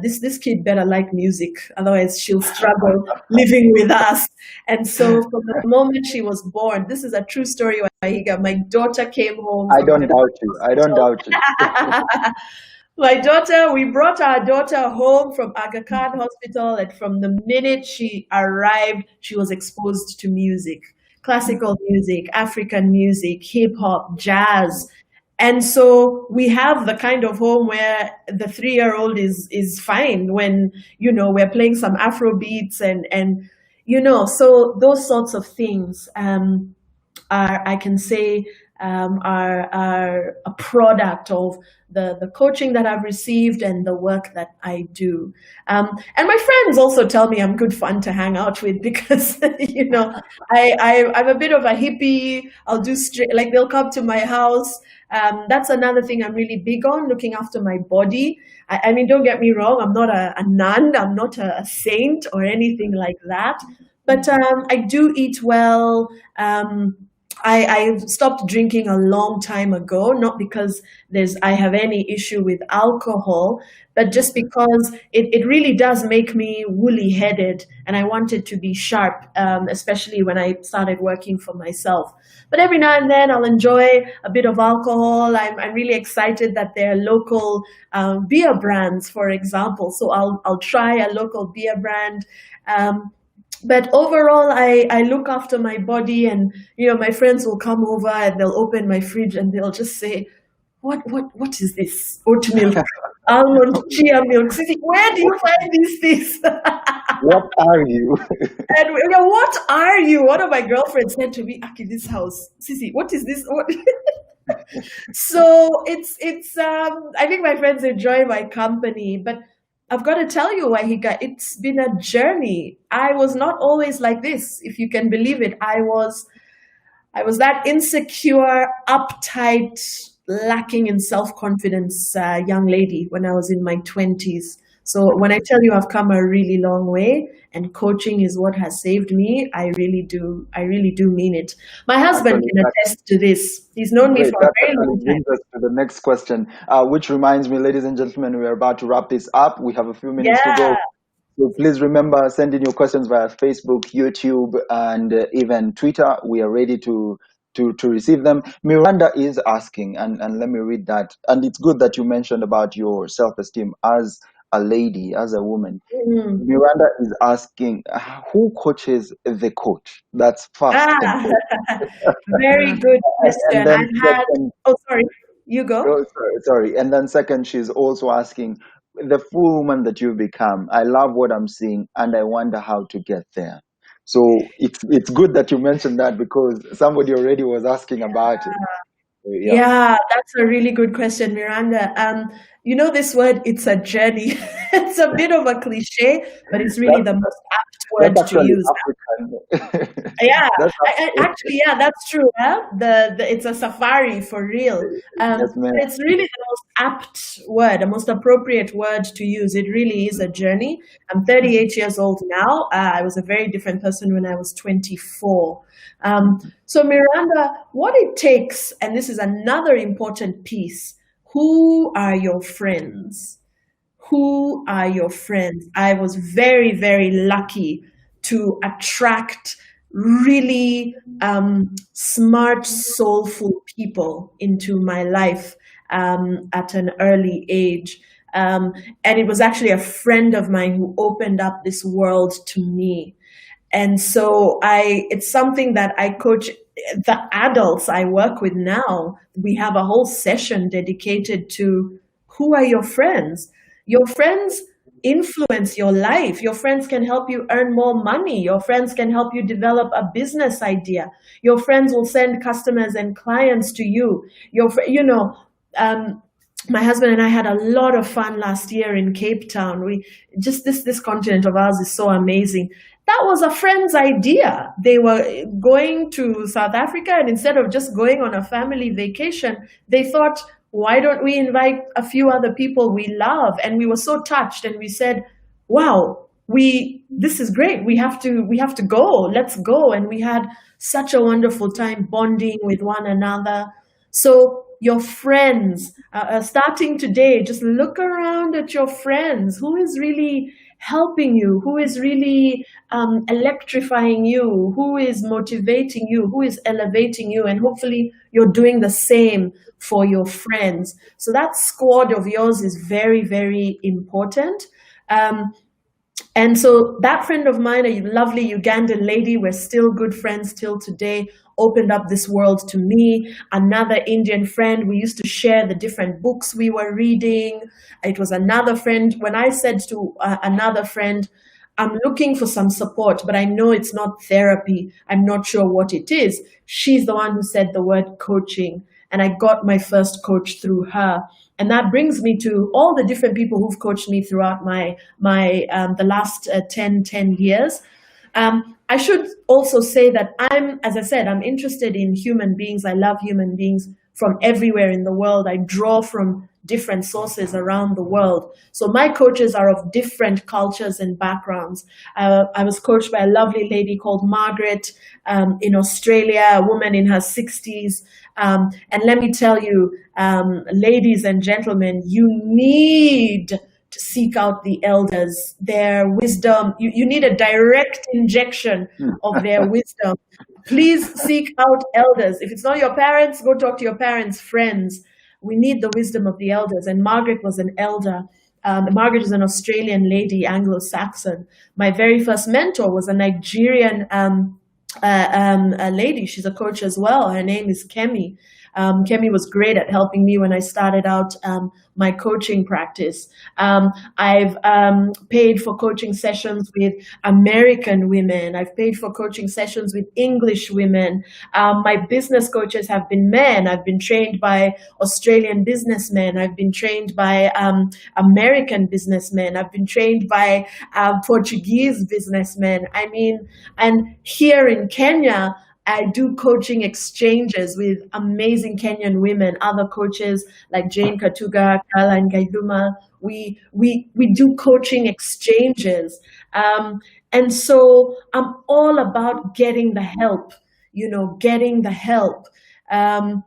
this kid better like music, otherwise she'll struggle living with us. And so from the moment she was born, this is a true story, Waihiga, my daughter came home. I don't doubt you. We brought our daughter home from Aga Khan Hospital, and from the minute she arrived, she was exposed to music, classical music, African music, hip hop, jazz. And so we have the kind of home where the 3-year-old is fine when, we're playing some Afro beats and so those sorts of things I can say, are a product of the coaching that I've received and the work that I do. And my friends also tell me I'm good fun to hang out with because, I'm a bit of a hippie. I'll do they'll come to my house. That's another thing I'm really big on, looking after my body. I mean, don't get me wrong, I'm not a nun, I'm not a saint or anything like that. But I do eat well. I stopped drinking a long time ago, not because I have any issue with alcohol, but just because it really does make me woolly-headed, and I wanted to be sharp, especially when I started working for myself. But every now and then I'll enjoy a bit of alcohol. I'm really excited that there are local beer brands, for example. So I'll try a local beer brand. But overall, I look after my body, and my friends will come over and they'll open my fridge and they'll just say, "What is this? Oat milk, almond, chia milk. Cece, where do you find these things?" What are you? And what are you? One of my girlfriends said to me, "Aki, this house, Cece, what is this?" What? So it's I think my friends enjoy my company, but I've got to tell you, Waihiga, it's been a journey. I was not always like this, if you can believe it. I was that insecure, uptight, lacking in self-confidence young lady when I was in my 20s. So when I tell you I've come a really long way and coaching is what has saved me, I really do mean it. My husband can attest to this. He's known me for a very long time. Brings us to the next question, which reminds me, ladies and gentlemen, we are about to wrap this up. We have a few minutes to go. So please remember, send in your questions via Facebook, YouTube, and even Twitter. We are ready to receive them. Miranda is asking, and let me read that. And it's good that you mentioned about your self-esteem as a lady, as a woman. Miranda is asking, who coaches the coach? That's first. Very good question. Sorry, you go. Oh, sorry. And then second, she's also asking, the full woman that you've become, I love what I'm seeing, and I wonder how to get there. So it's good that you mentioned that, because somebody already was asking about it. Yeah, Yeah, that's a really good question, Miranda. This word, it's a journey. It's a bit of a cliche, but it's really that's the most apt that's word to actually use. African. Yeah, That's actually, yeah, that's true. Huh? The it's a safari for real. yes, man. But it's really the most apt word, the most appropriate word to use. It really is a journey. I'm 38 years old now. I was a very different person when I was 24. So Miranda, what it takes, and this is another important piece. Who are your friends? Who are your friends? I was very, very lucky to attract really smart, soulful people into my life at an early age. And it was actually a friend of mine who opened up this world to me. And so it's something that I coach the adults I work with now. We have a whole session dedicated to who are your friends? Your friends influence your life. Your friends can help you earn more money. Your friends can help you develop a business idea. Your friends will send customers and clients to you. Um, my husband and I had a lot of fun last year in Cape Town. We just this continent of ours is so amazing. That was a friend's idea. They were going to South Africa, and instead of just going on a family vacation, they thought, why don't we invite a few other people we love? And we were so touched, and we said, wow, this is great. We have to go. Let's go. And we had such a wonderful time bonding with one another. So your friends, starting today, just look around at your friends. Who is really helping you? Who is really electrifying you? Who is motivating you? Who is elevating you? And hopefully you're doing the same for your friends. So that squad of yours is very, very important. And so that friend of mine, a lovely Ugandan lady, we're still good friends till today, opened up this world to me. Another Indian friend, we used to share the different books we were reading. It was another friend. When I said to another friend, I'm looking for some support, but I know it's not therapy. I'm not sure what it is. She's the one who said the word coaching. And I got my first coach through her. And that brings me to all the different people who've coached me throughout the last 10 years. I should also say that as I said, I'm interested in human beings. I love human beings from everywhere in the world. I draw from different sources around the world. So my coaches are of different cultures and backgrounds. I was coached by a lovely lady called Margaret in Australia, a woman in her 60s. And let me tell you, ladies and gentlemen, you need to seek out the elders, their wisdom. You need a direct injection of their wisdom. Please seek out elders. If it's not your parents, go talk to your parents' friends. We need the wisdom of the elders. And Margaret was an elder. Margaret is an Australian lady, Anglo-Saxon. My very first mentor was a Nigerian a lady. She's a coach as well. Her name is Kemi. Kemi was great at helping me when I started out my coaching practice. I've paid for coaching sessions with American women. I've paid for coaching sessions with English women. My business coaches have been men. I've been trained by Australian businessmen. I've been trained by American businessmen. I've been trained by Portuguese businessmen. I mean, and here in Kenya, I do coaching exchanges with amazing Kenyan women, other coaches like Jane Katuga, Caroline Gaiduma. We do coaching exchanges. And so I'm all about getting the help, getting the help. And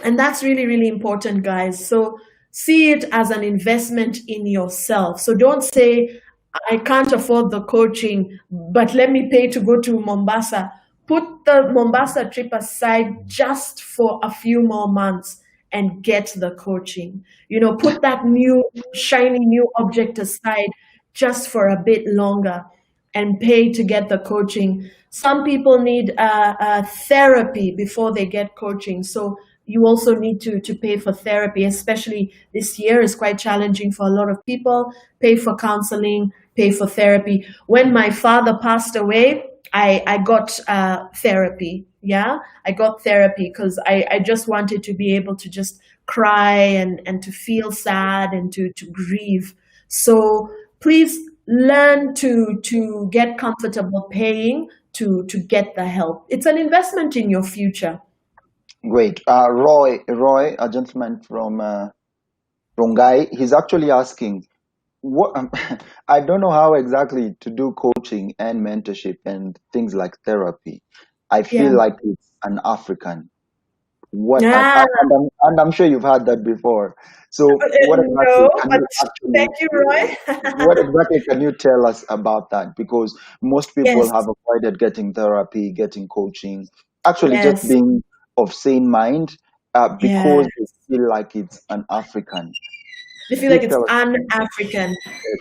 that's really, really important, guys. So see it as an investment in yourself. So don't say, I can't afford the coaching, but let me pay to go to Mombasa. Put the Mombasa trip aside just for a few more months and get the coaching. Put that new, shiny new object aside just for a bit longer and pay to get the coaching. Some people need therapy before they get coaching. So you also need to pay for therapy, especially this year is quite challenging for a lot of people. Pay for counseling, pay for therapy. When my father passed away, I got therapy. Yeah, I got therapy because I just wanted to be able to just cry and to feel sad and to grieve. So please learn to get comfortable paying to get the help. It's an investment in your future. Great. Roy, a gentleman from Rongai, he's actually asking, what I don't know how exactly to do coaching and mentorship and things like therapy. I Yeah. feel like it's an African. What Ah, and I'm sure you've heard that before. So what no, exactly can but you actually thank you, Roy. what exactly can you tell us about that? Because most people Yes, have avoided getting therapy, getting coaching, actually just yes, being of sane mind, yeah. because they feel like it's an African. They feel like Please it's tell us un-African.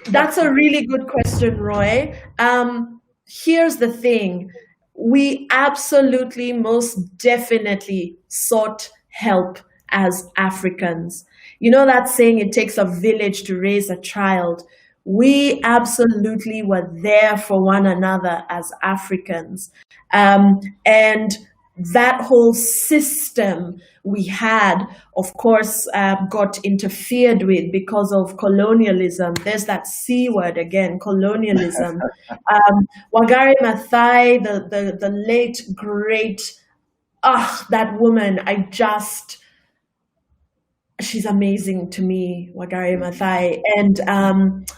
That's a exactly. really good question, Roy. Here's the thing. We absolutely, most definitely sought help as Africans. You know that saying, it takes a village to raise a child. We absolutely were there for one another as Africans. And that whole system we had, of course, got interfered with because of colonialism. There's that C word again, colonialism. Wangari Maathai, the late great, that woman, she's amazing to me, Wangari Maathai. And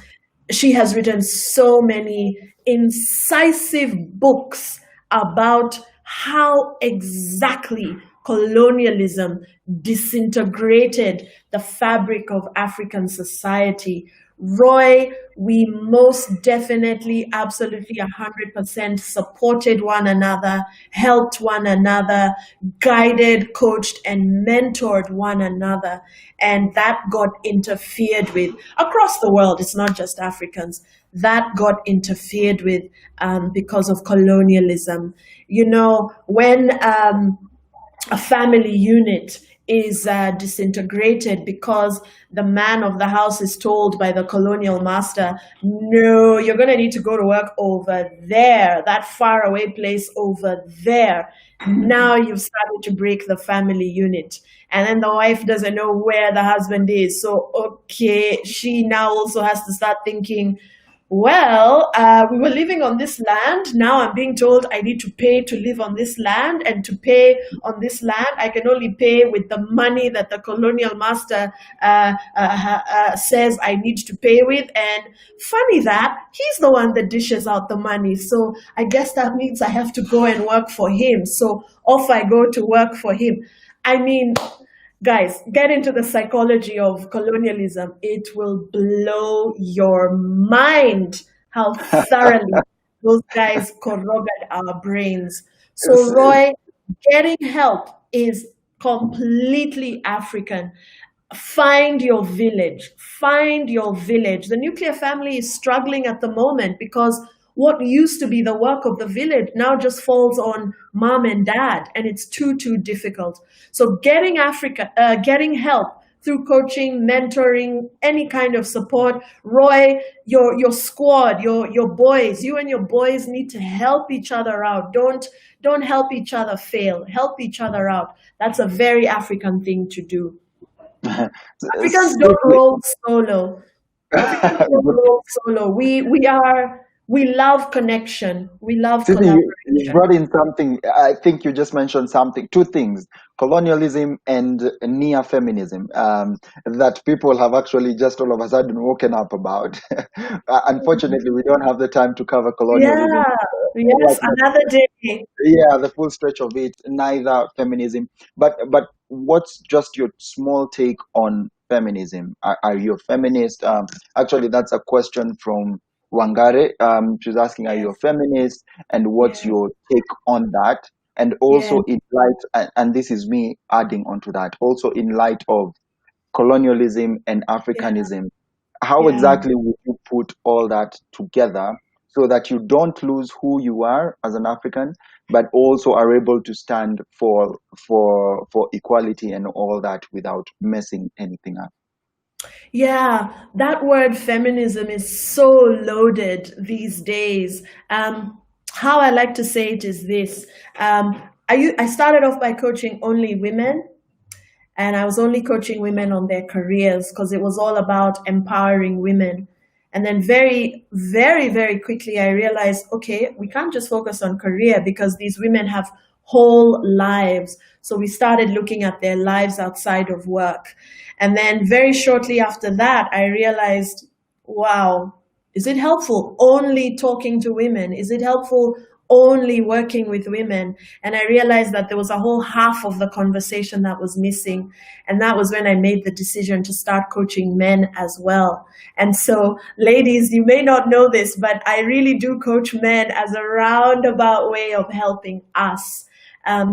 she has written so many incisive books about how exactly colonialism disintegrated the fabric of African society. Roy, we most definitely, absolutely 100% supported one another, helped one another, guided, coached, and mentored one another. And that got interfered with across the world. It's not just Africans. That got interfered with because of colonialism. You know, when a family unit is disintegrated because the man of the house is told by the colonial master, no, you're going to need to go to work over there, that far away place over there. Now you've started to break the family unit. And then the wife doesn't know where the husband is. So, okay, she now also has to start thinking, well, we were living on this land. Now I'm being told I need to pay to live on this land. And to pay on this land, I can only pay with the money that the colonial master says I need to pay with. And funny that, he's the one that dishes out the money. So I guess that means I have to go and work for him. So off I go to work for him. I mean, guys, get into the psychology of colonialism. It will blow your mind how thoroughly those guys corroded our brains. So, It's- Roy, getting help is completely African. Find your village. Find your village. The nuclear family is struggling at the moment because what used to be the work of the village now just falls on mom and dad, and it's too difficult. So getting help through coaching, mentoring, any kind of support. Roy, your squad, your boys, you and your boys need to help each other out. Don't help each other fail. Help each other out. That's a very African thing to do. Africans don't Cece, roll solo. Africans don't roll solo. We love connection. We love Sydney, you collaboration. brought in something. I think you just mentioned something. Two things: colonialism and near feminism. That people have actually just all of a sudden woken up about. Unfortunately, we don't have the time to cover colonialism. Yeah. Yes, Like another day. yeah, the full stretch of it. Neither feminism, but what's just your small take on feminism? Are you a feminist? Actually, that's a question from Wangare. She's asking, are you a Yes. feminist, and what's Yes. your take on that? And Yes. also in light, and this is me adding on to that, also in light of colonialism and Yeah. Africanism, how Yeah. exactly would you put all that together so that you don't lose who you are as an African, but also are able to stand for equality and all that without messing anything up? Yeah, that word feminism is so loaded these days. How I like to say it is this. I started off by coaching only women, and I was only coaching women on their careers because it was all about empowering women. And then very, very, very quickly, I realized, okay, we can't just focus on career because these women have whole lives. So we started looking at their lives outside of work. And then very shortly after that, I realized, wow, is it helpful only talking to women? Is it helpful only working with women? And I realized that there was a whole half of the conversation that was missing. And that was when I made the decision to start coaching men as well. And so, ladies, you may not know this, but I really do coach men as a roundabout way of helping us,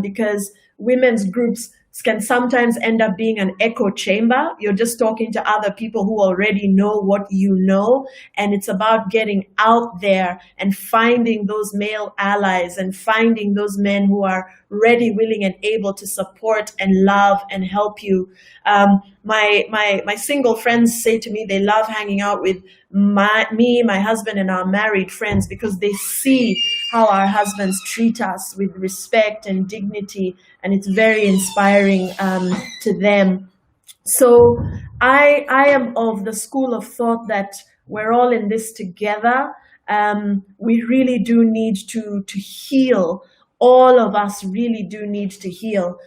because women's groups can sometimes end up being an echo chamber. You're just talking to other people who already know what you know. And it's about getting out there and finding those male allies and finding those men who are ready, willing, and able to support and love and help you. My single friends say to me they love hanging out with my husband, and our married friends because they see how our husbands treat us with respect and dignity, and it's very inspiring to them. So I am of the school of thought that we're all in this together. We really do need to heal. All of us really do need to heal.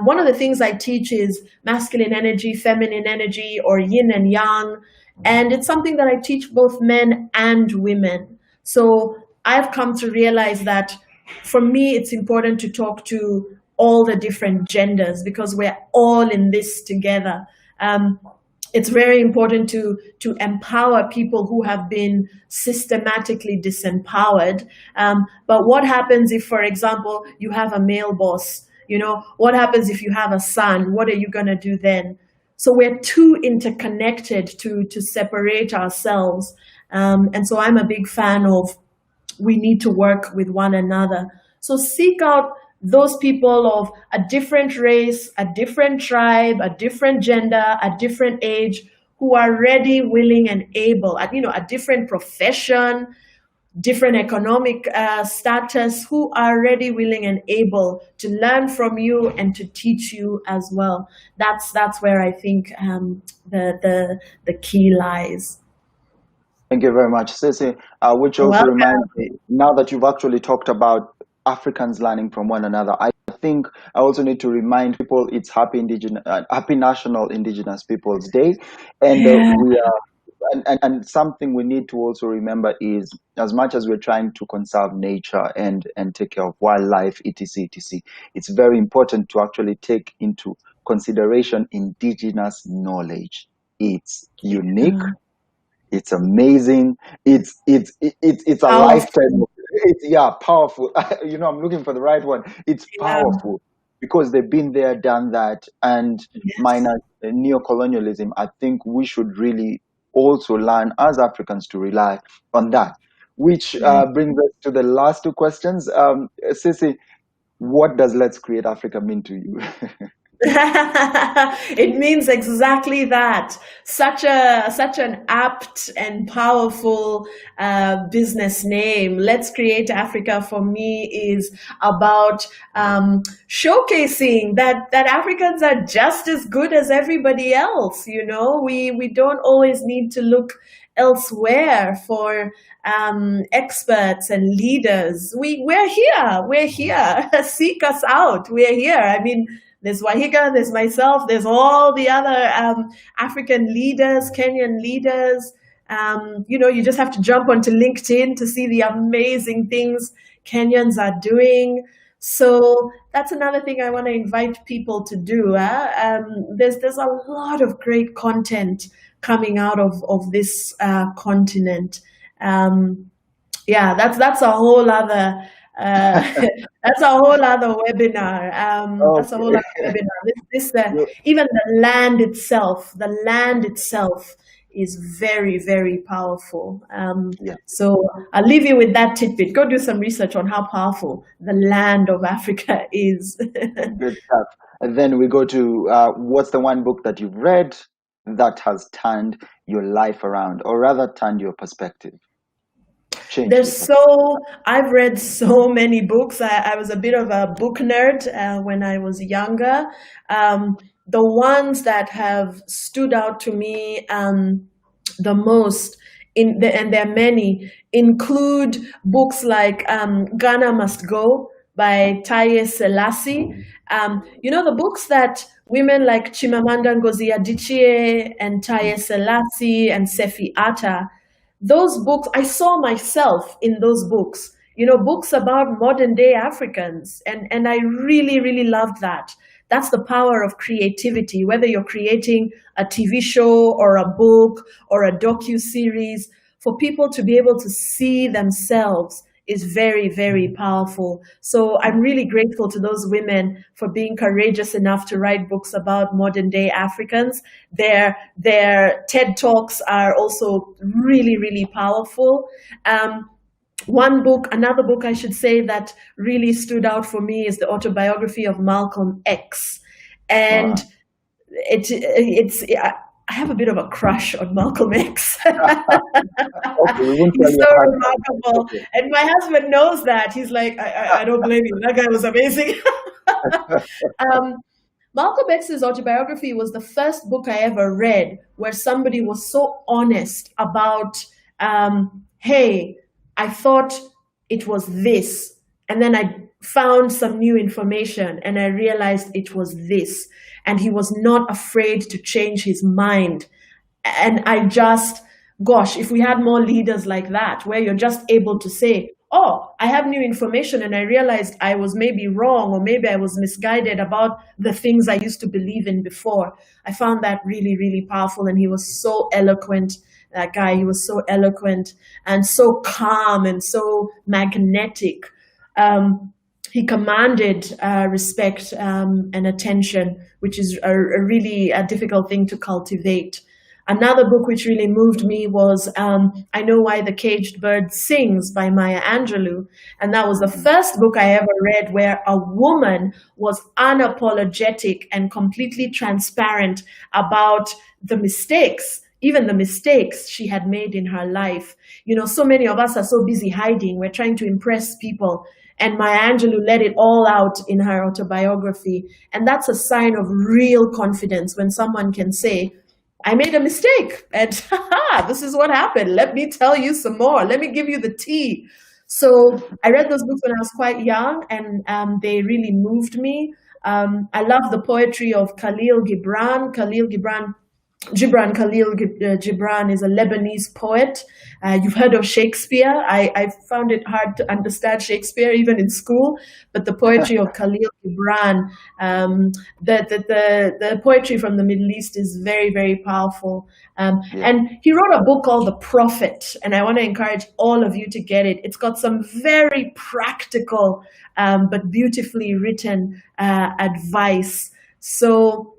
One of the things I teach is masculine energy, feminine energy, or yin and yang. And it's something that I teach both men and women. So I've come to realize that for me, it's important to talk to all the different genders because we're all in this together. It's very important to empower people who have been systematically disempowered. But what happens if, for example, you have a male boss? You know, what happens if you have a son? What are you going to do then? So we're too interconnected to separate ourselves. And so I'm a big fan of we need to work with one another. So seek out those people of a different race, a different tribe, a different gender, a different age, who are ready, willing, and able, a different profession, different economic status, who are ready, willing, and able to learn from you and to teach you as well. That's where I think the key lies. Thank you very much, Cece. Which also reminds me, now that you've actually talked about Africans learning from one another, I think I also need to remind people it's Happy National Indigenous Peoples Day, and we are. And something we need to also remember is, as much as we're trying to conserve nature and take care of wildlife, etc., it's very important to actually take into consideration indigenous knowledge. It's unique. It's amazing. It's a lifetime. It's powerful. I'm looking for the right one. It's powerful because they've been there, done that, and minus neocolonialism. I think we should really also learn as Africans to rely on that. Which brings us to the last two questions. Cece, what does Let's Create Africa mean to you? It means exactly that. Such an apt and powerful business name. Let's Create Africa for me is about showcasing that Africans are just as good as everybody else. You know, we don't always need to look elsewhere for experts and leaders. We're here. Seek us out. We're here. I mean, there's Waihiga, there's myself, there's all the other African leaders, Kenyan leaders. You just have to jump onto LinkedIn to see the amazing things Kenyans are doing. So that's another thing I want to invite people to do. There's a lot of great content coming out of this continent. That's a whole other that's a whole other webinar. That's a whole other webinar. Even the land itself is very, very powerful. So I'll leave you with that tidbit. Go do some research on how powerful the land of Africa is. Good stuff. And then we go to what's the one book that you've read that has turned your life around, or rather turned your perspective? I've read so many books. I was a bit of a book nerd when I was younger. The ones that have stood out to me the most, and there are many, include books like Ghana Must Go by Taye Selassie. The books that women like Chimamanda Ngozi Adichie and Taye Selassie and Sefi Atta, those books, I saw myself in those books, books about modern day Africans. And I really, really loved that. That's the power of creativity, whether you're creating a TV show or a book or a docu-series, for people to be able to see themselves is very, very powerful. So I'm really grateful to those women for being courageous enough to write books about modern day Africans. Their TED Talks are also really, really powerful. Another book I should say that really stood out for me is the autobiography of Malcolm X. And I have a bit of a crush on Malcolm X. He's so remarkable. Okay. And my husband knows that. He's like, I don't blame you. That guy was amazing. Malcolm X's autobiography was the first book I ever read where somebody was so honest about, hey, I thought it was this, and then I found some new information and I realized it was this. And he was not afraid to change his mind. And if we had more leaders like that, where you're just able to say, oh, I have new information and I realized I was maybe wrong, or maybe I was misguided about the things I used to believe in before. I found that really, really powerful. And he was so eloquent. That guy, he was so eloquent and so calm and so magnetic. He commanded respect and attention, which is a really difficult thing to cultivate. Another book which really moved me was I Know Why the Caged Bird Sings by Maya Angelou. And that was the first book I ever read where a woman was unapologetic and completely transparent about the mistakes, even the mistakes she had made in her life. So many of us are so busy hiding. We're trying to impress people. And Maya Angelou let it all out in her autobiography. And that's a sign of real confidence when someone can say, I made a mistake and this is what happened. Let me tell you some more. Let me give you the tea. So I read those books when I was quite young, and they really moved me. I love the poetry of Khalil Gibran. Gibran Khalil Gibran is a Lebanese poet. You've heard of Shakespeare. I found it hard to understand Shakespeare even in school, but the poetry of Khalil Gibran, the poetry from the Middle East is very, very powerful. And he wrote a book called The Prophet, and I want to encourage all of you to get it. It's got some very practical but beautifully written advice. So,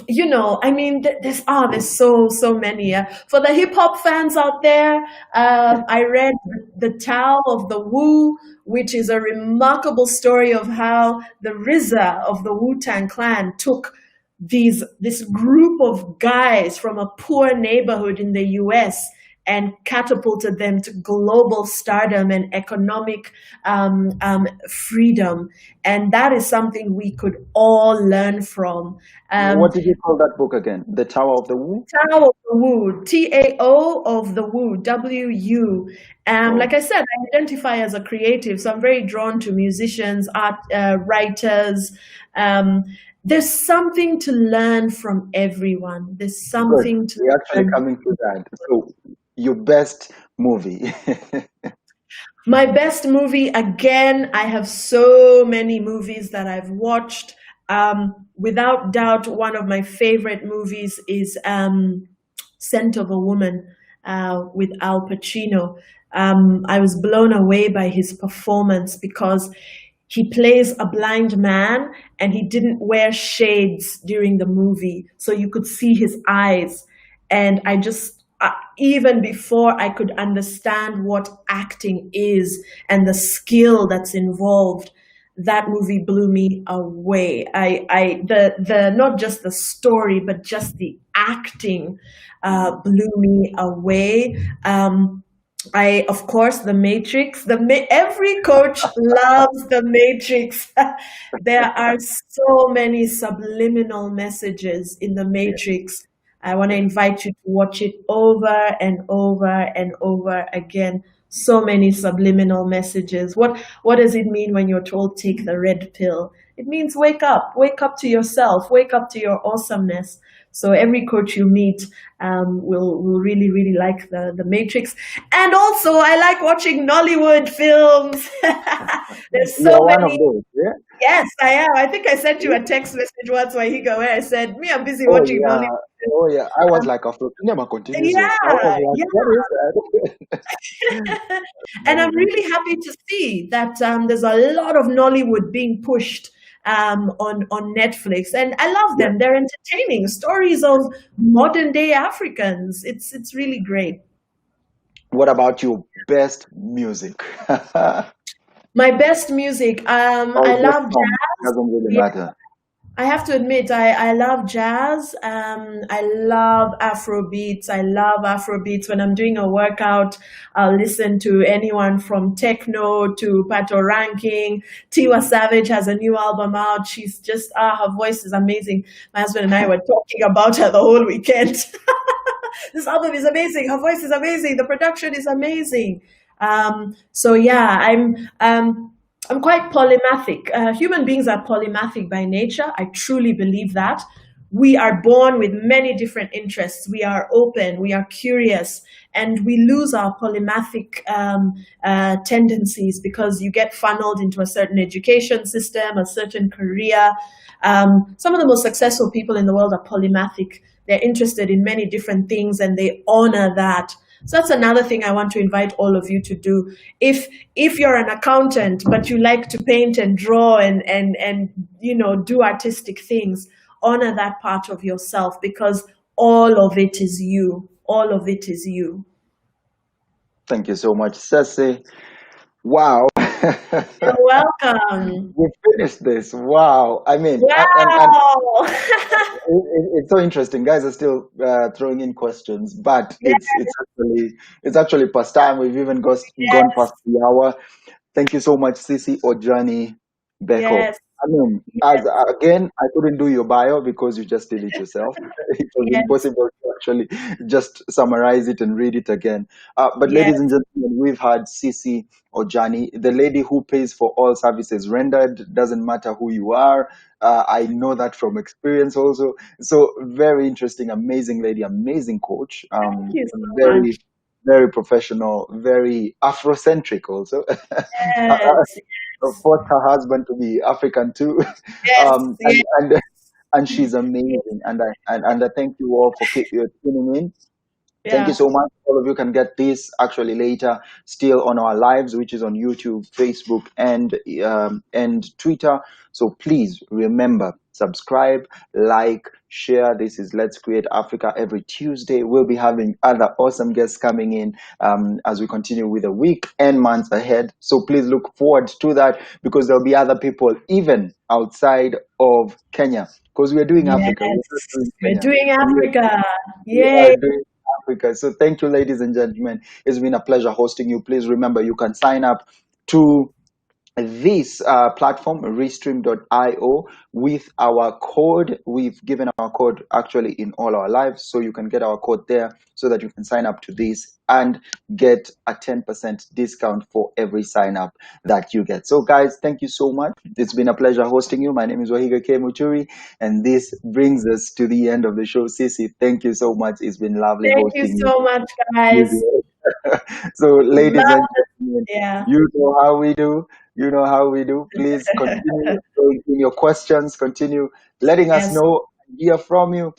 there's so many. For the hip hop fans out there, I read The Tao of the Wu, which is a remarkable story of how the RZA of the Wu-Tang Clan took this group of guys from a poor neighborhood in the US and catapulted them to global stardom and economic freedom. And that is something we could all learn from. What did you call that book again? The Tower of the Wu? Tao of the Wu, Tao of the Wu, W-U. Like I said, I identify as a creative, so I'm very drawn to musicians, art writers. There's something to learn from everyone. There's something to We're actually coming to that. So, your best movie? My best movie, again, I have so many movies that I've watched. Without doubt, one of my favorite movies is Scent of a Woman with Al Pacino. I was blown away by his performance because he plays a blind man and he didn't wear shades during the movie, so you could see his eyes. And I just, even before I could understand what acting is and the skill that's involved, that movie blew me away. The not just the story, but just the acting blew me away. Of course, the Matrix. Every coach loves the Matrix. There are so many subliminal messages in the Yeah. Matrix. I want to invite you to watch it over and over and over again. So many subliminal messages. What does it mean when you're told take the red pill? It means wake up to yourself, wake up to your awesomeness. So every coach you meet will really really like the Matrix, and also I like watching Nollywood films. There's You so are one of many. those, yeah? Yes, I am. I think I sent you a text message once, Waihiga, where I said, "Me, I'm busy Oh watching yeah. Nollywood." Oh yeah. I was Um, like, after cinema continues. So I was yeah, like, yeah. what is that? And I'm Amazing. really happy to see that there's a lot of Nollywood being pushed on Netflix, and I love Yeah. them. They're entertaining stories of modern day Africans. It's really great. What about your best music? Or My best music, I just love some? jazz. Doesn't really Yeah, matter. I have to admit, I love jazz. I love Afro beats. I love Afro beats. When I'm doing a workout, I'll listen to anyone from techno to Pato Ranking. Tiwa Savage has a new album out. She's just, her voice is amazing. My husband and I were talking about her the whole weekend. This album is amazing. Her voice is amazing. The production is amazing. So yeah, I'm quite polymathic. Human beings are polymathic by nature. I truly believe that. We are born with many different interests. We are open, we are curious, and we lose our polymathic tendencies because you get funneled into a certain education system, a certain career. Some of the most successful people in the world are polymathic. They're interested in many different things and they honor that. So that's another thing I want to invite all of you to do. If you're an accountant but you like to paint and draw and do artistic things, honor that part of yourself because all of it is you. All of it is you. Thank you so much, Cece. Wow. You're welcome. We finished this. Wow. I mean, and Wow. it's so interesting. Guys are still throwing in questions, but Yes, it's actually past time. We've even gone yes, past the hour. Thank you so much, Cece Ojany-Bekhor. yes, I mean, as yes, again, I couldn't do your bio because you just did it yourself. It was yes, impossible to actually just summarize it and read it again. But yes, ladies and gentlemen, we've had Cece Ojany, the lady who pays for all services rendered. Doesn't matter who you are. I know that from experience also. So very interesting, amazing lady, amazing coach. thank you so Very much. very professional, very Afrocentric also. Yes, yes, Forced her husband to be African too, yes, um, and yes, and and she's amazing. And I thank you all for tuning in. Thank you yeah, so much. All of you can get this actually later, still on our lives, which is on YouTube, Facebook, and Twitter. So please remember, subscribe, like, share. This is Let's Create Africa every Tuesday. We'll be having other awesome guests coming in as we continue with the week and months ahead. So please look forward to that because there'll be other people even outside of Kenya because we're doing Africa. We're not yes. doing We're Kenya. doing We Africa. we are Yay. doing Africa. So thank you, ladies and gentlemen. It's been a pleasure hosting you. Please remember you can sign up to this platform, restream.io, with our code. We've given our code actually in all our lives, so you can get our code there so that you can sign up to this and get a 10% discount for every sign up that you get. So, guys, thank you so much. It's been a pleasure hosting you. My name is WaihigaKMuturi, and this brings us to the end of the show. Cece, thank you so much. It's been lovely Thank you hosting so much, guys. you. So, ladies Love and it. gentlemen, Yeah. you know how we do. You know how we do. Please continue throwing in your questions. Continue letting us Yes. know, hear from you.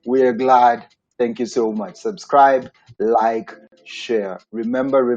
We are glad. Thank you so much. Subscribe, like, share. Remember.